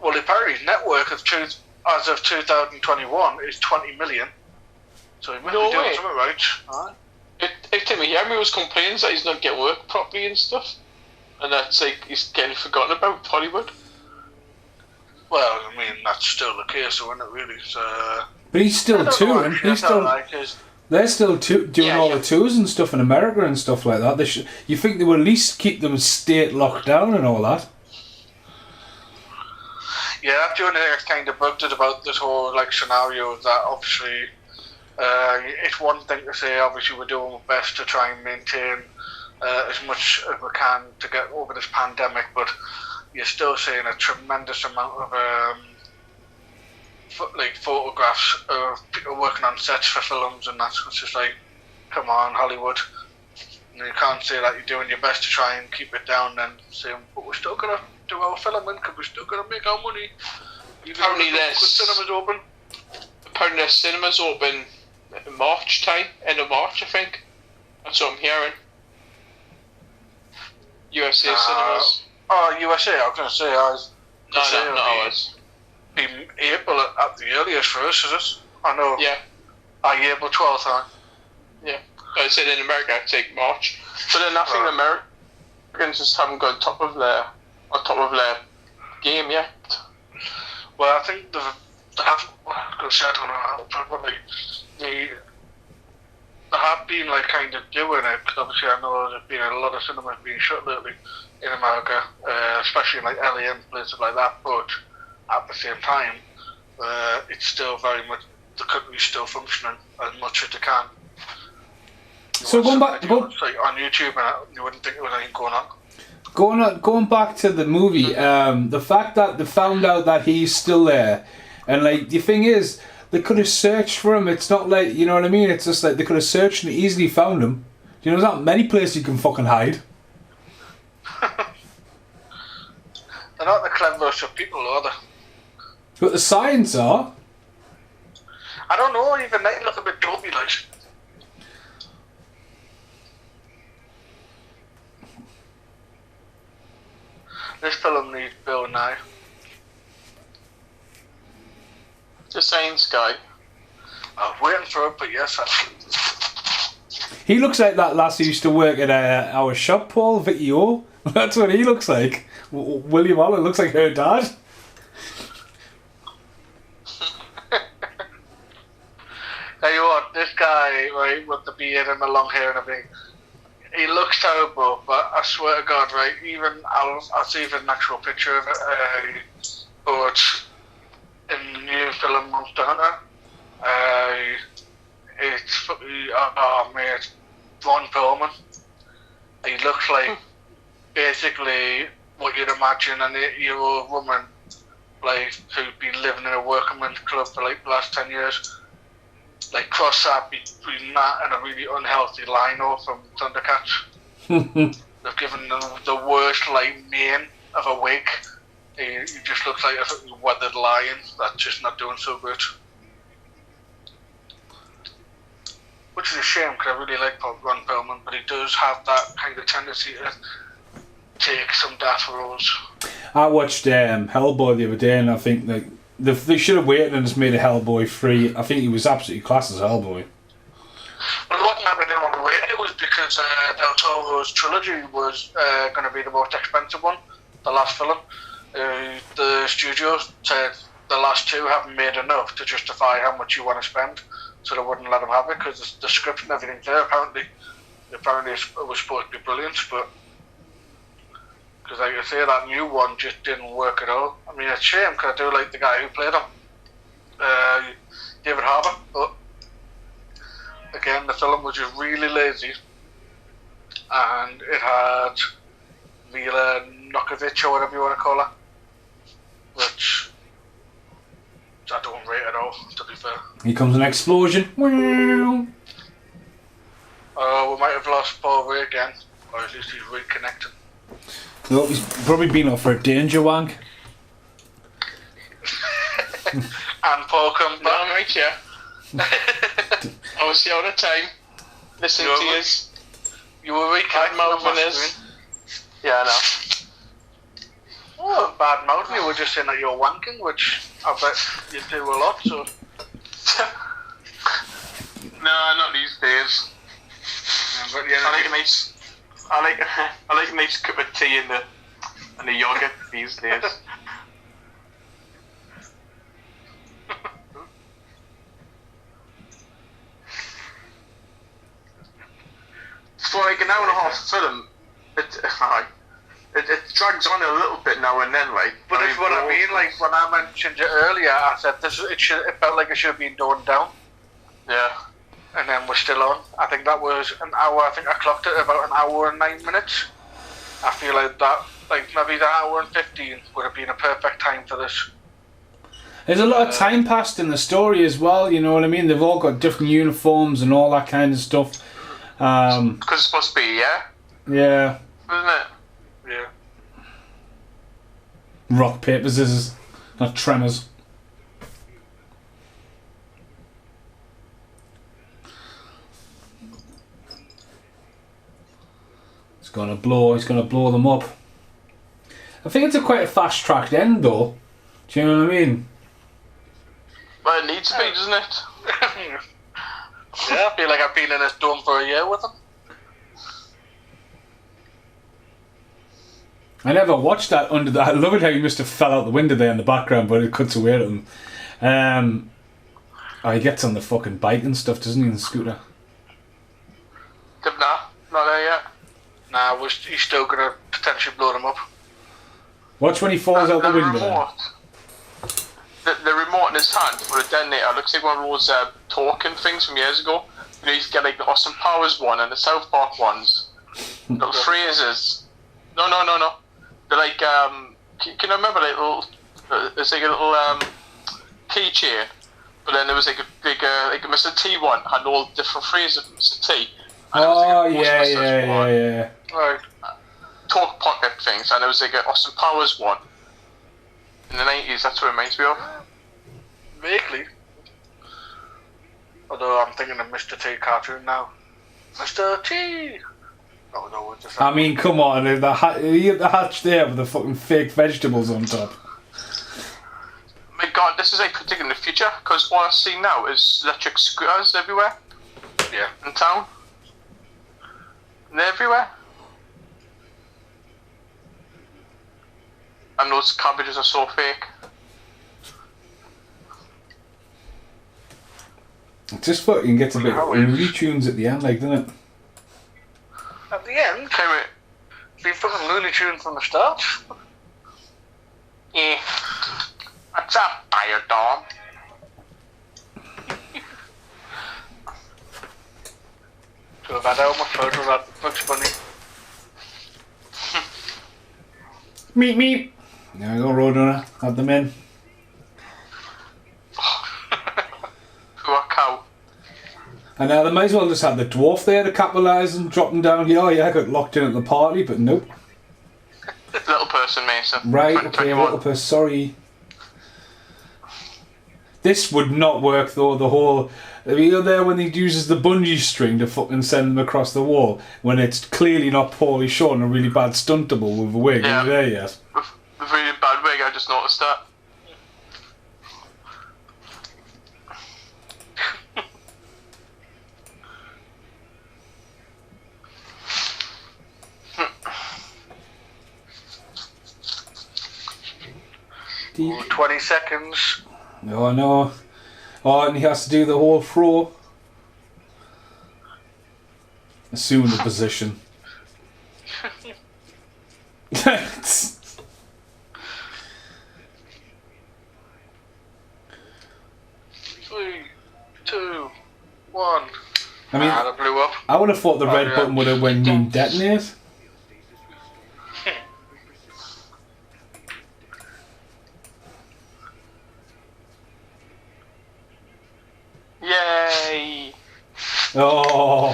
Well, apparently his net worth as of 2021 is 20 million. So he must No be doing way. something right. Aye. If Timmy Henry was complaining that he's not getting work properly and stuff, and that's he's getting forgotten about Hollywood. Well, I mean, that's still the case, isn't it, really? So, But he's I still don't know, touring. actually, He's I don't still. like his- They're still doing Yeah, all yeah. the tours and stuff in America and stuff like that. You think they would at least keep them state locked down and all that? Yeah, that's the only thing that's kind of bugged it about this whole scenario. That obviously, it's one thing to say. Obviously, we're doing our best to try and maintain as much as we can to get over this pandemic, but you're still seeing a tremendous amount of photographs of people working on sets for films, and that's just come on, Hollywood. You can't say that you're doing your best to try and keep it down, then saying, but we're still gonna do our filming because we're still gonna make our money. Apparently there's- cinemas open. Apparently their cinemas open in March time, end of March I think. That's what I'm hearing. USA cinemas. Oh, USA. I was gonna say ours. No, not ours. Be April at the earliest for us, is it? I know. Yeah, April 12th, huh? yeah. I said in America I'd take March. But then nothing in Right. America. Americans just haven't got on top of their game yet. Well, I think they've, I don't know how, but like, they have been like kind of doing it, because obviously I know there's been a lot of cinemas being shut lately in America, especially in like LA and places like that, but at the same time, it's still very much, the country's still functioning as much as they can. So going back, like on YouTube, and you wouldn't think there was anything going on. going back to the movie, the fact that they found out that he's still there, and like the thing is, they could have searched for him. It's not like, you know what I mean. It's just like they could have searched and easily found him. You know, there's not many places you can fucking hide. They're not the cleverest of people, are they? But the science are. I don't know. Even they look a bit dopey, like. This film needs Bill Nye. The science guy. I was waiting for it, but yes, He looks like that lass who used to work at our shop, Paul, Vicky O. That's what he looks like. William Allen looks like her dad. Tell you what, this guy, right, with the beard and the long hair and everything, he looks terrible, but I swear to God, right, even I'll see even an actual picture of it, but in the new film Monster Hunter, it's, oh mate, Ron Perlman. He looks like basically what you'd imagine an 8-year-old woman, like, who'd been living in a working men's club for like the last 10 years. Like, cross that between that and a really unhealthy Lino from Thundercats. They've given them the worst, like, mane of a wig. He just looks like a weathered lion that's just not doing so good. Which is a shame, because I really like Ron Perlman, but he does have that kind of tendency to take some daft roles. I watched Hellboy the other day, and I think like they should have waited and just made a Hellboy 3. I think he was absolutely class as Hellboy. Well, it wasn't happening on the way. It was because Del Toro's trilogy was going to be the most expensive one, the last film. The studios said the last two haven't made enough to justify how much you want to spend, so they wouldn't let them have it, because the script and everything's there. Apparently it was supposed to be brilliant, but because like I say, that new one just didn't work at all. I mean, it's a shame, because I do like the guy who played him, David Harbour, but again, the film was just really lazy, and it had Mila Nokovic, or whatever you want to call her, which I don't rate at all, to be fair. Here comes an explosion. Wow. We might have lost Paul Ray again, or at least he's reconnecting. No, he's probably been up for a danger wank. And Paul come No, back. I'm right here. I was here all the time. Listen to yous. You were reconnecting Bad mouthing on my is. screen. Yeah, I know. Oh, bad mouthing. You were just saying that you're wanking, which I bet you do a lot, so. No, not these days. But yeah, I like a nice cup of tea and the yogurt these days. So like an hour and a half film, it drags on a little bit now and then, like. But it's what I mean, like when I mentioned it earlier, I said it felt like it should have been done down. Yeah. And then we're still on. I think that was an hour. I think I clocked it about an hour and 9 minutes. I feel like that, like maybe the hour and 15 would have been a perfect time for this. There's a lot of time passed in the story as well, you know what I mean? They've all got different uniforms and all that kind of stuff. Because it's supposed to be, yeah? Yeah. Isn't it? Yeah. Rock, paper, scissors. Not tremors. He's gonna blow them up. I think it's quite a fast tracked end though. Do you know what I mean? Well, it needs to be, doesn't it? Yeah, I feel like I've been in this dome for a year with them. I never watched that under the. I love it how you must have fell out the window there in the background, but it cuts away at him. Oh, he gets on the fucking bike and stuff, doesn't he, on the scooter? Nah, not there yet. Nah, he's still gonna potentially blow them up. Watch when he falls out the window. Remote, the remote in his hand for a detonator looks like one of those talking things from years ago. You know, he's got like the Austin Powers one and the South Park ones. Little phrases. No. They're like, can you remember like little, it's like a little keychain, but then there was like a Mr. T one, had all different phrases of Mr. T. Oh, yeah. Right. Talk pocket things, and there was like an Austin Powers one in the 90s. That's what it reminds me of. Vaguely. Although I'm thinking of Mr. T cartoon now. Mr. T! No, it's just... I mean, come on, the hatch there with the fucking fake vegetables on top. My God, this is like predicting the future, because all I see now is electric scooters everywhere. Yeah. In town. And they're everywhere. And those cabbages are so fake. It just fucking gets a bit How is- retunes at the end, like, doesn't it? At the end, Okay, wait. be fucking Looney Tunes from the start. Yeah. What's up, Biodome? So I've had out my photo of that Bugs Bunny. Meep. There we go, Roadrunner. Have them in. Poor cow. And now they might as well just have the dwarf there to capitalise and drop them down here. Oh yeah, I got locked in at the party, but nope. Little person, Mason. Right, okay, 2021. little person, sorry. This would not work though, the whole... You know there when he uses the bungee string to fucking send them across the wall, when it's clearly not poorly shot and a really bad stuntable with a wig. Yeah. Are you there yet? With really bad wig, I just noticed that. Ooh, 20 seconds. Oh no. Oh, and he has to do the whole throw. Assume the position. 3, 2, 1. I mean, That blew up. I would have thought the red yeah. button would have when been detonate. Yay! Oh,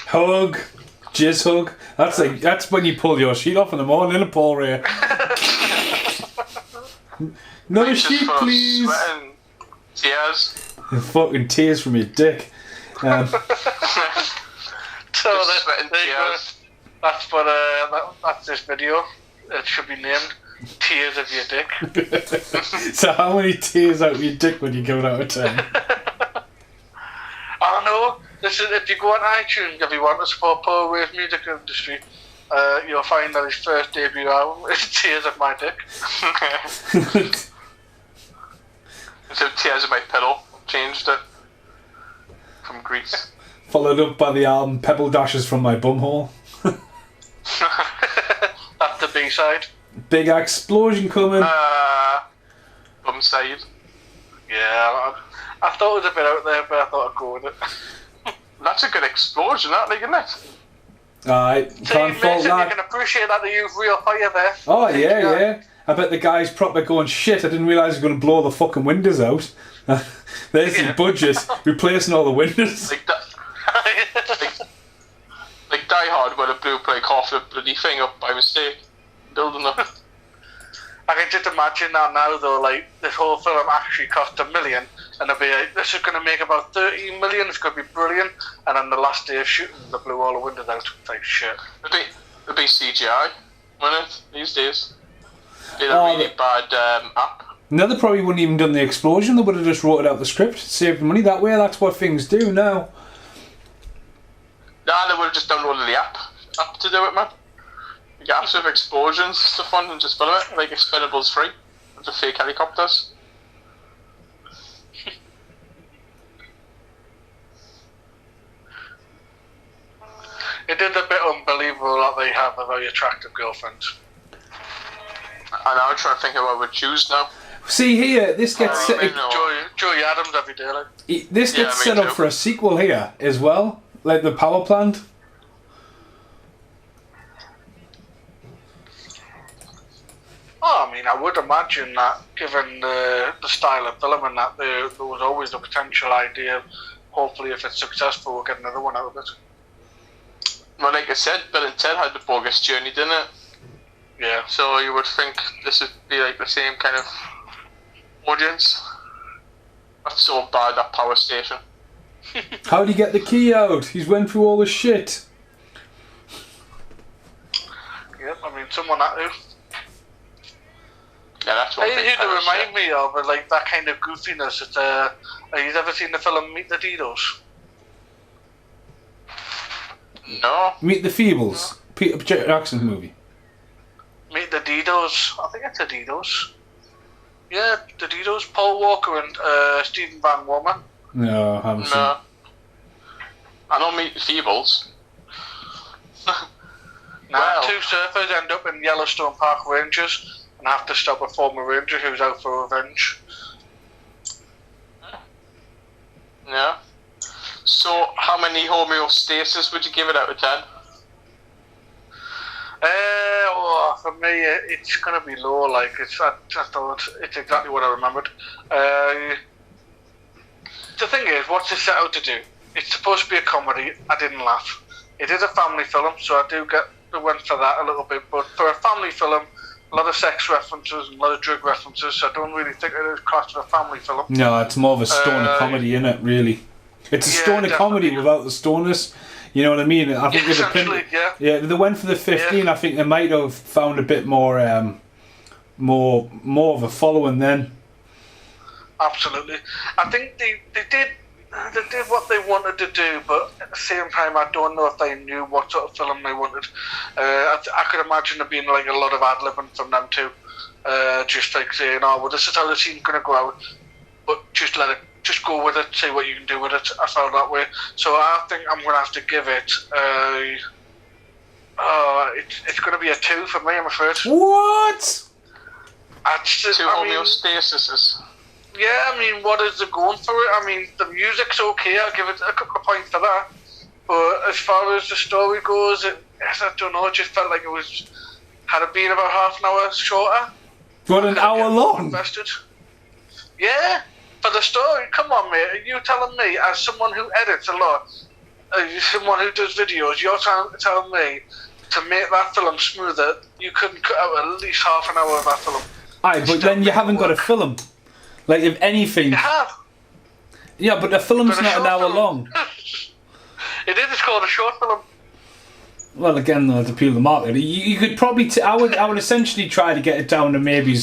hug, jizz hug. That's when you pull your sheet off in the morning, isn't it, Paul Ray? Another Just sheet, full of please. sweat and tears. Fucking tears from your dick. So Just sweat and there you go. tears. That's what that's this video. It should be named Tears of Your Dick. So how many tears out of your dick would you give it out of 10? I don't know. This is, if you go on iTunes, if you want to support Paul Ray's music industry, you'll find that his first debut album is Tears of My Dick. Instead of tears in my pillow, changed it from Greece. Followed up by the album Pebble Dashes from My Bumhole. That's the B-side. Big explosion coming. Bum side. Yeah, I thought it was a bit out there, but I thought I'd go with it. That's a good explosion, that, like, isn't it? See, Alright, can't fault Mason, you that. can appreciate that they use real fire there. Oh yeah. I bet the guy's proper going, shit, I didn't realise he was going to blow the fucking windows out. There's his budget, replacing all the windows. Like that. like Die Hard, where the blew like half the bloody thing up by mistake. Building up. I can just imagine that now, though, like, this whole film actually cost $1 million, and they'll be like, this is going to make about 13 million, it's going to be brilliant, and on the last day of shooting, they blew all the windows out. It's like, shit. It'd be CGI, wouldn't it, these days? Be a Oh, really bad app. No, they probably wouldn't even done the explosion, they would have just wrote it out the script, saved money that way, that's what things do now. Nah, they would have just downloaded the app to do it, man. Massive explosions, stuff on, and just film it like Expendables 3, with the fake helicopters. It is a bit unbelievable that they have a very attractive girlfriend. And I'm trying to think of what I would choose now. See here, this gets Joey Adams every day, like. this gets set up for a sequel here as well, like the power plant. Oh, I mean, I would imagine that, given the style of film and that, there was always the potential idea. Hopefully, if it's successful, we'll get another one out of it. Well, like I said, Bill and Ted had the bogus journey, didn't it? Yeah. So you would think this would be like the same kind of audience. That's so bad, that power station. How'd he get the key out? He's went through all the shit. Yep, I mean, someone had to. Yeah, that's one Hey, thing. who to remind me of, like, that kind of goofiness. It's, have you ever seen the film Meet the Didos? No. Meet the Feebles. Peter Jackson's movie. Meet the Didos. I think it's the Didos. Yeah, the Didos. Paul Walker and Stephen Van Woman. No, I haven't seen No. I don't Meet the Feebles. Now, Well. two surfers end up in Yellowstone Park Rangers and have to stop a former ranger who's out for revenge. Yeah. So, how many homeostasis would you give it out of 10? Well, for me, it's gonna be low. Like it's exactly what I remembered. The thing is, what's it set out to do? It's supposed to be a comedy. I didn't laugh. It is a family film, so I do get the win for that a little bit. But for a family film, a lot of sex references and a lot of drug references. So I don't really think it is classed as a family film. No, it's more of a stoner comedy, isn't it? Really, it's a stoner comedy without the stoners. You know what I mean? I think yeah, they went for the 15. I think they might have found a bit more of a following then. Absolutely. I think they did what they wanted to do, but at the same time, I don't know if they knew what sort of film they wanted. I could imagine there being like a lot of ad-libbing from them too. Just like saying, oh, well, this is how the scene's going to go out, but just go with it, see what you can do with it. I felt that way. So I think I'm going to have to give it it's going to be a 2 for me, I'm afraid. What? Two homeostasises. Yeah, I mean, what is the going for it? I mean, the music's okay, I'll give it a couple of points for that. But as far as the story goes, I don't know, it just felt like had it been about half an hour shorter. What, an hour long? Invested. Yeah, for the story, come on, mate. Are you telling me, as someone who edits a lot, someone who does videos, you're telling me to make that film smoother, you couldn't cut out at least half an hour of that film? Aye, but then you haven't got a film. Like, if anything... You have. Yeah, but the film's not an hour long. It is, it's called a short film. Well, again, though, to appeal the market, you could probably... I would essentially try to get it down to maybe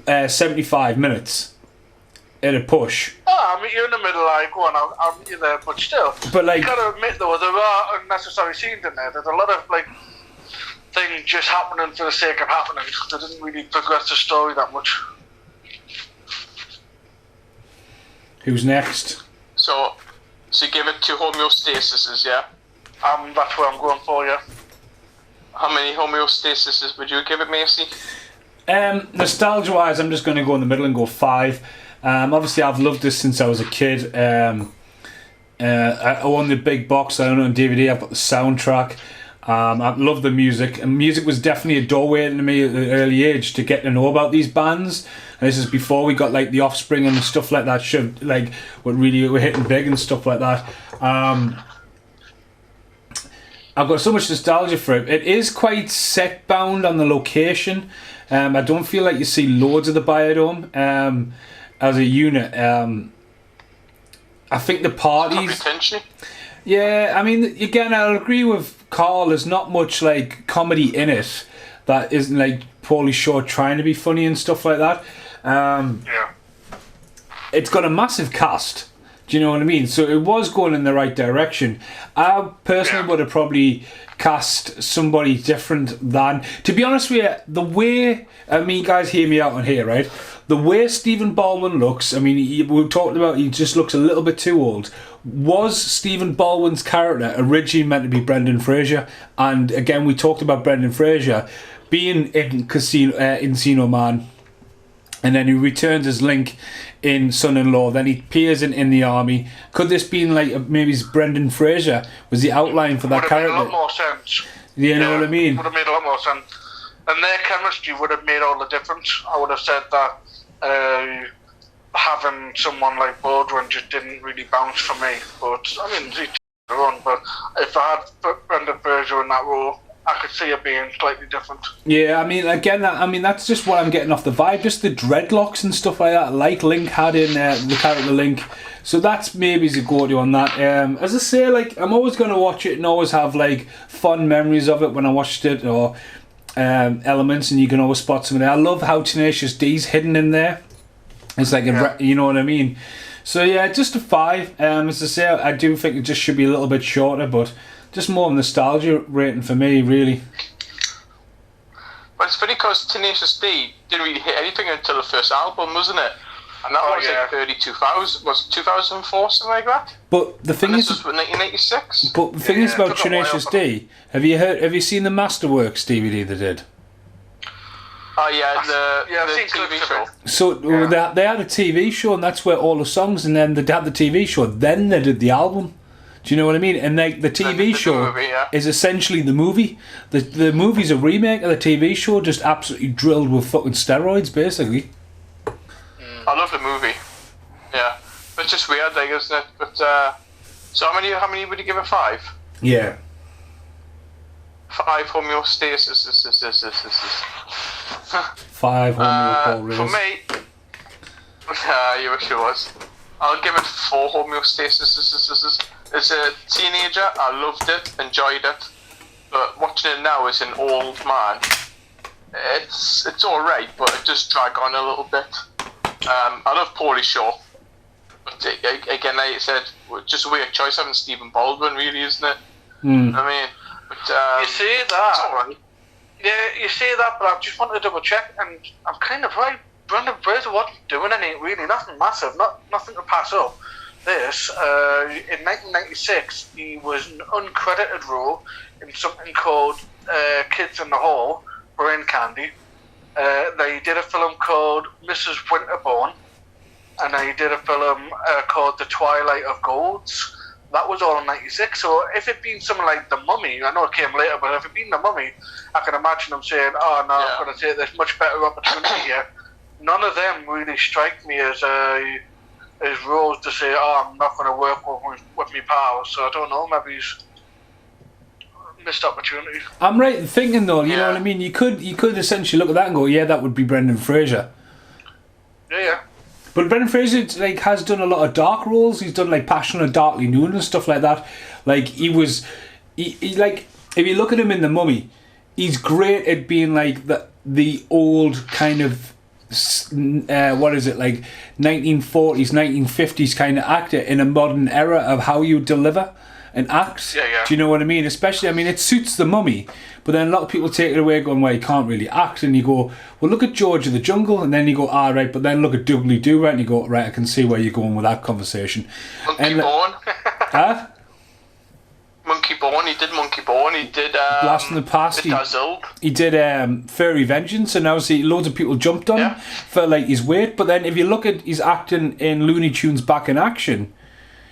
75 minutes at a push. Oh, I mean, you're in the middle, like, go on, I'll meet you there, but still. But, like... You gotta admit, though, there are unnecessary scenes in there. There's a lot of, like, things just happening for the sake of happening. They didn't really progress the story that much. Who's next? So you give it 2 homeostasises, yeah? That's what I'm going for, yeah. How many homeostasises would you give it, Macy? Nostalgia-wise, I'm just going to go in the middle and go 5. Obviously, I've loved this since I was a kid. I own the big box. I own it on DVD. I've got the soundtrack. I love the music. And music was definitely a doorway into me at an early age to get to know about these bands. And this is before we got like the Offspring and stuff like that. Like what really were hitting big and stuff like that. I've got so much nostalgia for it. It is quite set bound on the location. I don't feel like you see loads of the Biodome as a unit. I think the parties. Yeah, I mean, again, I'll agree with Carl. There's not much like comedy in it that isn't like Paulie Shore trying to be funny and stuff like that. Yeah. It's got a massive cast. Do you know what I mean? So it was going in the right direction. I personally would have probably cast somebody different than... To be honest with you, the way... I mean, guys, hear me out on here, right? The way Stephen Baldwin looks, I mean, we talked about he just looks a little bit too old. Was Stephen Baldwin's character originally meant to be Brendan Fraser? And again, we talked about Brendan Fraser being in Encino Man, and then he returns as Link in Son-in-Law. Then he appears in the army. Could this be like maybe it's Brendan Fraser was the outline for that character? Would have made a lot more sense. You know what I mean? Would have made a lot more sense. And their chemistry would have made all the difference. I would have said that having someone like Baldwin just didn't really bounce for me. But I mean, each their own. But if I had Brendan Fraser in that role, I could see it being slightly different. Yeah, I mean, again, that's just what I'm getting off the vibe. Just the dreadlocks and stuff like that, like Link had in the character Link. So that's maybe a go-to on that. As I say, like, I'm always going to watch it and always have, like, fun memories of it when I watched it, or elements, and you can always spot something there. I love how Tenacious D's hidden in there. It's like, you know what I mean? So, yeah, just a 5. As I say, I do think it just should be a little bit shorter, but... Just more nostalgia rating for me, really. But it's funny because Tenacious D didn't really hit anything until the first album, wasn't it? And that was like early 2000, was it 2004, something like that? But the thing and is, this was 1986. But the thing is about Tenacious D. Have you seen the Masterworks DVD they did? Oh yeah, the TV show. So they had a TV show, and that's where all the songs, and then they had the TV show. Then they did the album. Do you know what I mean? And like the TV show is essentially the movie. The movie's a remake of the TV show, just absolutely drilled with fucking steroids, basically. I love the movie. Yeah, but it's just weird, like, isn't it? But so how many would you give it? 5? Yeah. 5 homeostasis. 5 homeostasis. For me, you wish it was. I'll give it 4 homeostasis. As a teenager, I loved it, enjoyed it, but watching it now as an old man, it's alright, but it does drag on a little bit. I love Pauly Shore, but again, like I said, just a weird choice having Stephen Baldwin, really, isn't it? I mean, but, you say that. It's alright. Yeah, you say that, but I just wanted to double check, and I'm kind of right. Brendan Fraser wasn't doing anything nothing massive, nothing to pass up. This, in 1996, he was an uncredited role in something called Kids in the Hall, Brain Candy. They did a film called Mrs. Winterbourne, and they did a film called The Twilight of Golds. That was all in 96, so if it'd been something like The Mummy, I know it came later, but if it'd been The Mummy, I can imagine them saying, oh no, I'm going to take this much better opportunity here. None of them really strike me as roles to say, oh, I'm not going to work with me pals, so I don't know, maybe he's missed opportunity. I'm right thinking though, you know what I mean? You could essentially look at that and go, yeah, that would be Brendan Fraser. Yeah. But Brendan Fraser like has done a lot of dark roles. He's done like Passion of Darkly Noon and stuff like that. Like he like, if you look at him in The Mummy, he's great at being like the old kind of what is it, like 1940s 1950s kind of actor in a modern era of how you deliver and act. Do you know what I mean? Especially, I mean, it suits The Mummy, but then a lot of people take it away going, well, he can't really act, and you go, well, look at George of the Jungle, and then you go, right, but then look at Doobly Doo, right, and you go, right, I can see where you're going with that conversation. Monkey Born. Huh? Monkey Born, he did Monkey Born, he did Blast from the Past, he did Furry Vengeance, and now see loads of people jumped on him for like his weight, but then if you look at his acting in Looney Tunes Back in Action,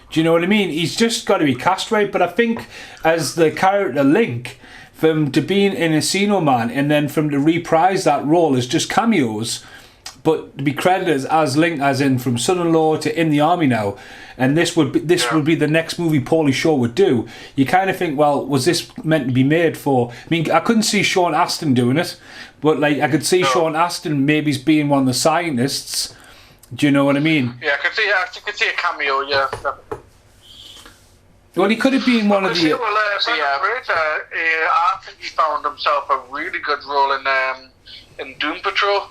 do you know what I mean? He's just got to be cast right, but I think as the character Link, from to being in Encino Man and then from to reprise that role as just cameos, but to be credited as Link, as in from Son-in-Law to In the Army now, and this would be the next movie Pauly Shore would do. You kind of think, well, was this meant to be made for? I mean, I couldn't see Sean Astin doing it, but like I could see Sean Astin maybe being one of the scientists. Do you know what I mean? Yeah, I could see a cameo. Yeah. Well, he could have been one of the. I think he found himself a really good role in Doom Patrol.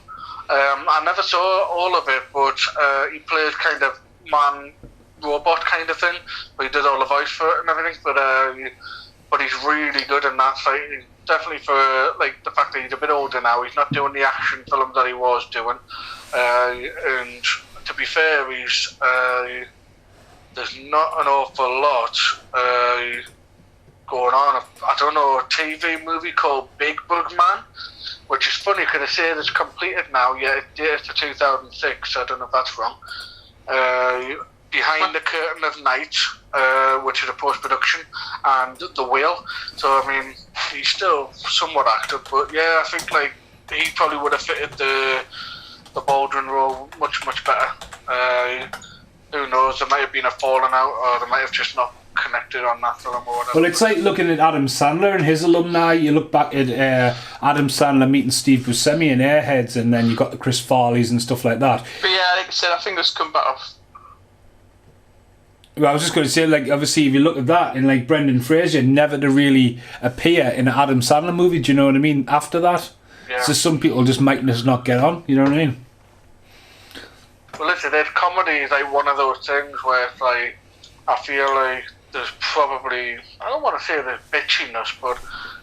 I never saw all of it, but he plays kind of man robot kind of thing, where he did all the voice for it and everything. But he's really good in that. Like, definitely for like the fact that he's a bit older now. He's not doing the action films that he was doing. And to be fair, there's not an awful lot going on. I don't know, a TV movie called Big Bug Man, which is funny because they say it's completed now, yet it dates to 2006, so I don't know if that's wrong. Behind the Curtain of Night, which is a post-production, and The Whale. So, I mean, he's still somewhat active, but yeah, I think like he probably would have fitted the Baldwin role much better. Who knows, there might have been a falling out, or they might have just not connected on that film or whatever. Well, it's like looking at Adam Sandler and his alumni. You look back at Adam Sandler meeting Steve Buscemi in Airheads, and then you got the Chris Farleys and stuff like that. But yeah, like I said, I think this come back off. Well, I was just going to say, like, obviously, if you look at that, and like Brendan Fraser never to really appear in an Adam Sandler movie. Do you know what I mean? After that, Yeah. so some people just might just not get on. You know what I mean? Well, listen, there's comedy is like one of those things where it's like, I feel like there's probably, I don't want to say there's bitchiness, but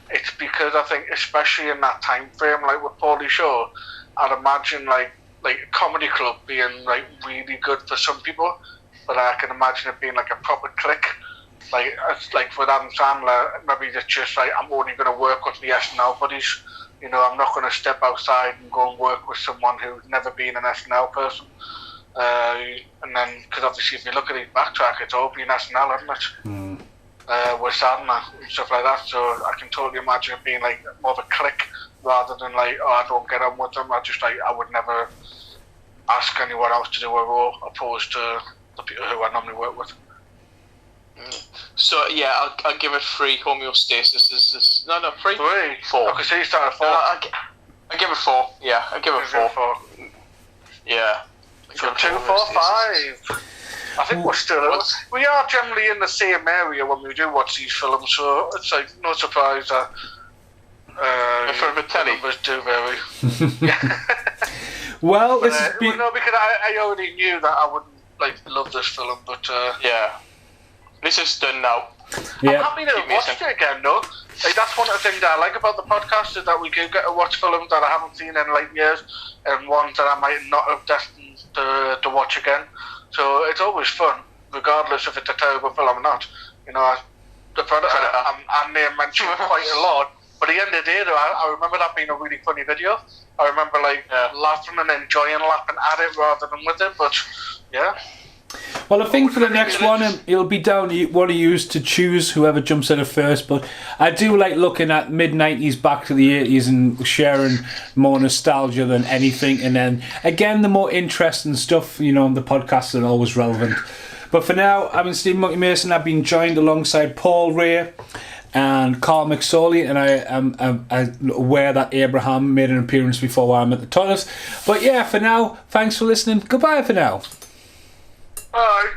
it's because I think, especially in that time frame, like with Paulie Shaw, I'd imagine like a comedy club being like really good for some people, but I can imagine it being like a proper clique. Like, it's like with Adam Sandler, maybe it's just like, I'm only going to work with the SNL buddies. You know, I'm not going to step outside and go and work with someone who's never been an SNL person. And then, because obviously if you look at his backtrack, it's all been SNL, hasn't it? With Sandler and stuff like that. So I can totally imagine it being like more of a clique rather than like, oh, I don't get on with them. I would never ask anyone else to do a role opposed to the people who I normally work with. So yeah, I'll give it 3. Homeostasis is no 3. 3? 4. Okay, so you started 4. I give it 4. Yeah, I give it 4. Yeah. So 2, 4, 5. I think we're still. We are generally in the same area when we do watch these films, so it's like no surprise that for the numbers do vary. Well, this has been... no, because I already knew that I wouldn't like love this film, but yeah, this is done now. Yeah. I'm happy to watch it again, though. Like, that's one of the things that I like about the podcast, is that we do get to watch films that I haven't seen in like years, and ones that I might not have destined to watch again. So it's always fun, regardless if it's a terrible film or not. You know, The Predator, I may have mentioned quite a lot, but at the end of the day, though, I remember that being a really funny video. I remember laughing and enjoying laughing at it rather than with it, but yeah. Well, I think for the next one, it'll be down to one of you to choose whoever jumps in it first. But I do like looking at mid-90s back to the 80s and sharing more nostalgia than anything. And then, again, the more interesting stuff, you know, the podcasts are always relevant. But for now, I've been Steve Monkey Mason. I've been joined alongside Paul Ray and Carl McSorley, and I am aware that Abraham made an appearance before while I'm at the toilet. But yeah, for now, thanks for listening. Goodbye for now. Bye.